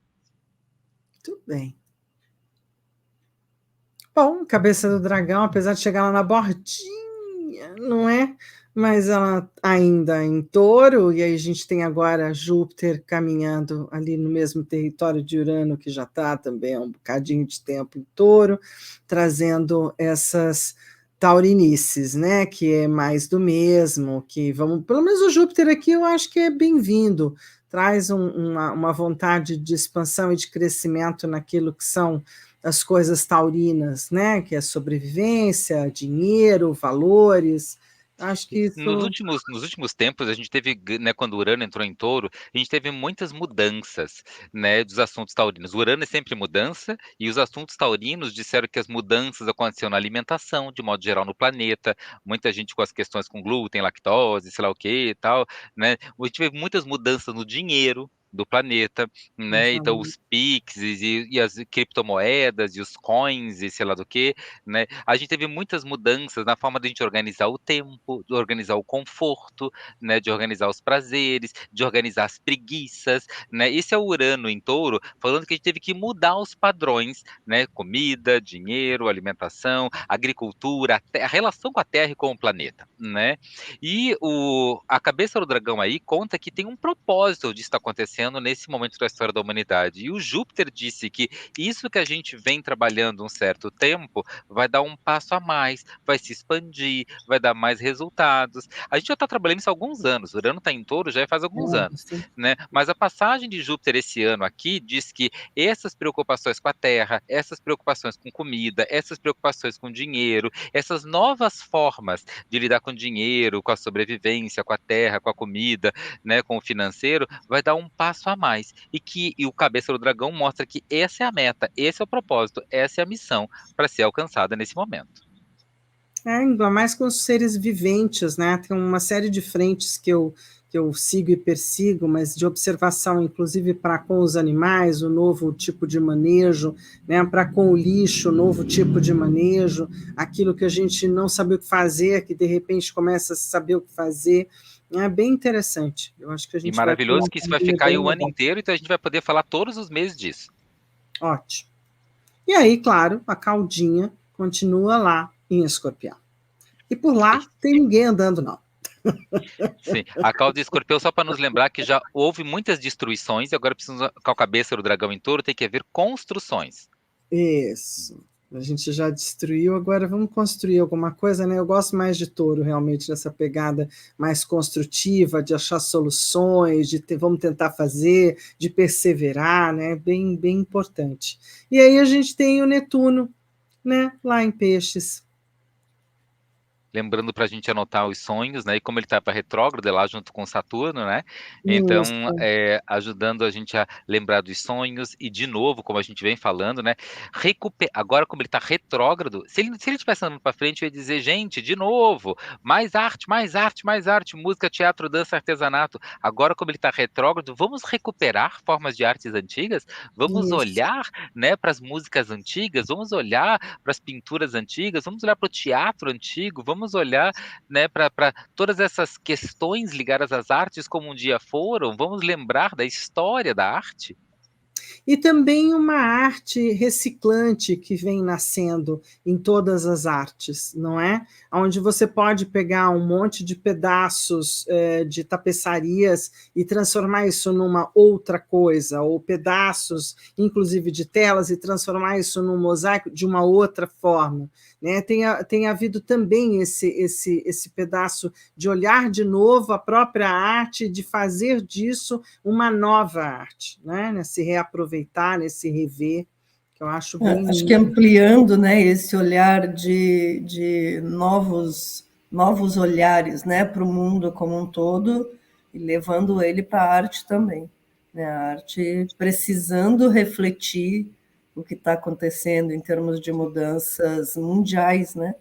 [SPEAKER 1] Muito bem. Bom, Cabeça do Dragão, apesar de chegar lá na bordinha, não é? Mas ela ainda em Touro, e aí a gente tem agora Júpiter caminhando ali no mesmo território de Urano, que já está também há um bocadinho de tempo em Touro, trazendo essas taurinices, né? Que é mais do mesmo, que vamos. Pelo menos o Júpiter aqui eu acho que é bem-vindo, traz uma vontade de expansão e de crescimento naquilo que são as coisas taurinas, né? Que é sobrevivência, dinheiro, valores. Acho que isso.
[SPEAKER 2] Nos últimos tempos, a gente teve, né, quando o Urano entrou em Touro, a gente teve muitas mudanças, né, dos assuntos taurinos. O Urano é sempre mudança, e os assuntos taurinos disseram que as mudanças aconteceram na alimentação, de modo geral, no planeta. Muita gente com as questões com glúten, lactose, sei lá o que e tal, né? A gente teve muitas mudanças no dinheiro do planeta, né? Então, os PIX e as criptomoedas e os coins e sei lá do que, né? A gente teve muitas mudanças na forma de a gente organizar o tempo, de organizar o conforto, né? De organizar os prazeres, de organizar as preguiças, né? Esse é o Urano em Touro, falando que a gente teve que mudar os padrões, né? Comida, dinheiro, alimentação, agricultura, a relação com a Terra e com o planeta, né? E a Cabeça do Dragão aí conta que tem um propósito disso estar acontecendo nesse momento da história da humanidade. E o Júpiter disse que isso que a gente vem trabalhando um certo tempo vai dar um passo a mais, vai se expandir, vai dar mais resultados. A gente já está trabalhando isso há alguns anos, o Urano está em Touro já faz alguns anos, né? Mas a passagem de Júpiter esse ano aqui diz que essas preocupações com a Terra, essas preocupações com comida, essas preocupações com dinheiro, essas novas formas de lidar com dinheiro, com a sobrevivência, com a terra, com a comida, né, com o financeiro, vai dar um passo a mais. E o Cabeça do Dragão mostra que essa é a meta, esse é o propósito, essa é a missão para ser alcançada nesse momento.
[SPEAKER 1] Ainda mais com os seres viventes, né? Tem uma série de frentes que eu sigo e persigo, mas de observação, inclusive para com os animais, o novo tipo de manejo, né? Para com o lixo, o novo tipo de manejo, aquilo que a gente não sabia o que fazer, que de repente começa a saber o que fazer. É bem interessante. Eu acho que a gente vai ter
[SPEAKER 2] maravilhoso que isso vai ficar aí o ano inteiro, então a gente vai poder falar todos os meses disso.
[SPEAKER 1] Ótimo. E aí, claro, a caldinha continua lá em Escorpião. E por lá tem ninguém andando, não.
[SPEAKER 2] Sim, a cauda de Escorpião, só para nos lembrar que já houve muitas destruições, e agora precisamos, com a Cabeça do Dragão em Touro, tem que haver construções.
[SPEAKER 1] Isso. A gente já destruiu, agora vamos construir alguma coisa, né? Eu gosto mais de Touro, realmente, dessa pegada mais construtiva, de achar soluções, vamos tentar fazer, de perseverar, né? Bem, bem importante. E aí a gente tem o Netuno, né? Lá em Peixes.
[SPEAKER 2] Lembrando para a gente anotar os sonhos, né? E como ele está para retrógrado, é lá junto com Saturno, né? Então, ajudando a gente a lembrar dos sonhos e, de novo, como a gente vem falando, né? Agora, como ele está retrógrado, se ele estivesse andando para frente, eu ia dizer, gente, de novo, mais arte, mais arte, mais arte, música, teatro, dança, artesanato. Agora, como ele está retrógrado, vamos recuperar formas de artes antigas? Vamos olhar, né, para as músicas antigas? Vamos olhar para as pinturas antigas? Vamos olhar para o teatro antigo? Vamos olhar, né, para todas essas questões ligadas às artes como um dia foram, vamos lembrar da história da arte.
[SPEAKER 1] E também uma arte reciclante que vem nascendo em todas as artes, não é? Onde você pode pegar um monte de pedaços de tapeçarias e transformar isso numa outra coisa, ou pedaços, inclusive de telas, e transformar isso num mosaico de uma outra forma. Né? Tem havido também esse pedaço de olhar de novo a própria arte, de fazer disso uma nova arte, né? Se reaproveitar, se rever, que eu acho bem...
[SPEAKER 3] Acho que ampliando, né, esse olhar de novos novos olhares, né, para o mundo como um todo e levando ele para a arte também, né, a arte precisando refletir o que está acontecendo em termos de mudanças mundiais, né,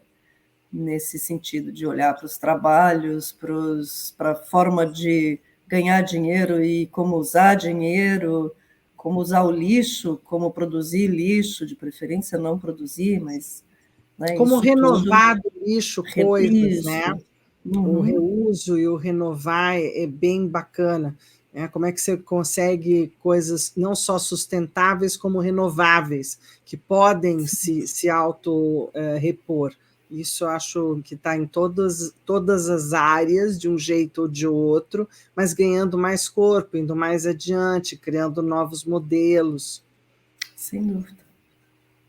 [SPEAKER 3] nesse sentido de olhar para os trabalhos, para a forma de ganhar dinheiro e como usar dinheiro, como usar o lixo, como produzir lixo, de preferência não produzir, mas, né,
[SPEAKER 1] como
[SPEAKER 3] isso tudo,
[SPEAKER 1] renovar do lixo coisas, né?
[SPEAKER 3] isso.
[SPEAKER 1] O reuso e o renovar é bem bacana. Né? Como é que você consegue coisas não só sustentáveis, como renováveis, que podem se auto-repor. Isso eu acho que está em todas as áreas, de um jeito ou de outro, mas ganhando mais corpo, indo mais adiante, criando novos modelos.
[SPEAKER 3] Sem dúvida.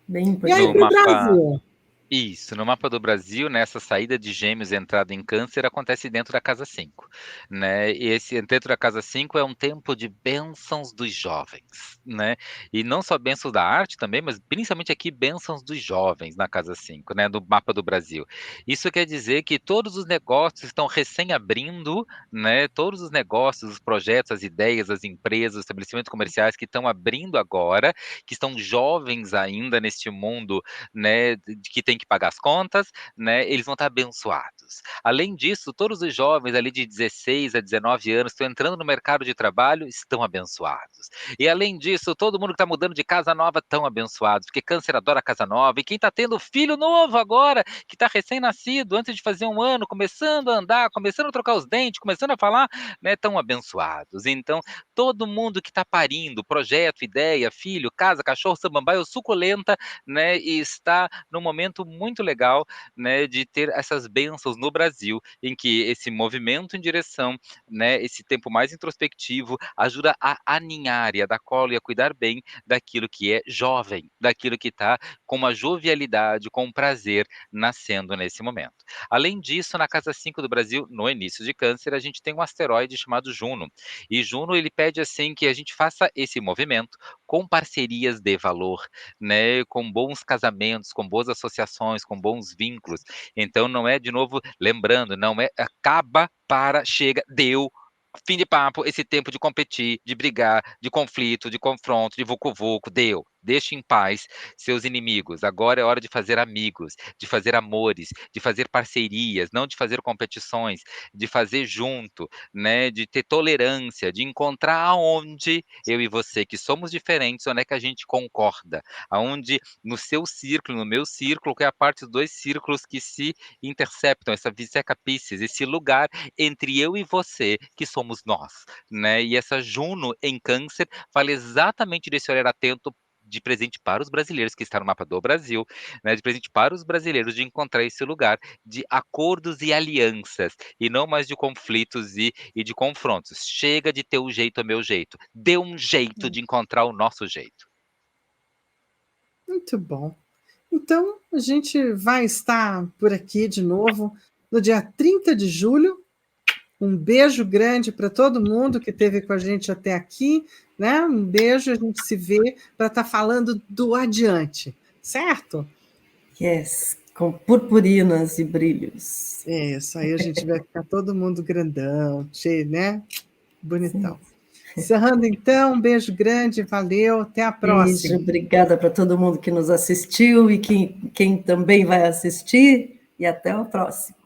[SPEAKER 3] Bem
[SPEAKER 1] E aí,
[SPEAKER 3] importante.
[SPEAKER 2] No
[SPEAKER 1] para o
[SPEAKER 2] mapa
[SPEAKER 1] Brasil?
[SPEAKER 2] Isso, no mapa do Brasil, né, essa saída de Gêmeos e entrada em Câncer acontece dentro da casa 5, né? E esse dentro da casa 5 é um tempo de bênçãos dos jovens, né? E não só bênçãos da arte também, mas principalmente aqui bênçãos dos jovens na casa 5, né, do mapa do Brasil. Isso quer dizer que todos os negócios estão recém abrindo, né? Todos os negócios, os projetos, as ideias, as empresas, os estabelecimentos comerciais que estão abrindo agora, que estão jovens ainda neste mundo, né, que tem que pagar as contas, né, eles vão estar abençoados. Além disso, todos os jovens ali de 16 a 19 anos que estão entrando no mercado de trabalho estão abençoados. E além disso, todo mundo que está mudando de casa nova estão abençoados, porque câncer adora casa nova, e quem está tendo filho novo agora, que está recém-nascido, antes de fazer um ano, começando a andar, começando a trocar os dentes, começando a falar, né, estão abençoados. Então, todo mundo que está parindo, projeto, ideia, filho, casa, cachorro, samambaia, suculenta, né, e está num momento muito legal, né, de ter essas bênçãos no Brasil, em que esse movimento em direção, né, esse tempo mais introspectivo, ajuda a aninhar e a dar colo e a cuidar bem daquilo que é jovem, daquilo que está com uma jovialidade, com um prazer nascendo nesse momento. Além disso, na casa 5 do Brasil, no início de Câncer, a gente tem um asteroide chamado Juno. E Juno, ele pede assim que a gente faça esse movimento com parcerias de valor, né, com bons casamentos, com boas associações, com bons vínculos. Então não é, de novo, lembrando, não é acaba, para, chega, deu, fim de papo, esse tempo de competir, de brigar, de conflito, de confronto, de vucu-vucu, deu. Deixe em paz seus inimigos. Agora é hora de fazer amigos, de fazer amores, de fazer parcerias, não de fazer competições, de fazer junto, né? De ter tolerância, de encontrar aonde eu e você, que somos diferentes, onde é que a gente concorda, aonde no seu círculo, no meu círculo, que é a parte dos dois círculos que se interceptam, essa viseca piscis, esse lugar entre eu e você, que somos nós, né? E essa Juno em Câncer fala exatamente desse olhar atento de presente para os brasileiros, que está no mapa do Brasil, né, de presente para os brasileiros, de encontrar esse lugar de acordos e alianças, e não mais de conflitos e de confrontos. Chega de ter o jeito ao meu jeito. Dê um jeito de encontrar o nosso jeito.
[SPEAKER 1] Muito bom. Então, a gente vai estar por aqui de novo no dia 30 de julho. Um beijo grande para todo mundo que esteve com a gente até aqui, né? Um beijo, a gente se vê para estar falando do adiante, certo?
[SPEAKER 3] Yes, com purpurinas e brilhos.
[SPEAKER 1] É isso, aí a gente vai ficar todo mundo grandão, cheio, né? Bonitão.
[SPEAKER 3] Sim.
[SPEAKER 1] Encerrando então, um beijo grande, valeu, até a próxima.
[SPEAKER 3] Beijo, obrigada para todo mundo que nos assistiu e quem também vai assistir, e até a próxima.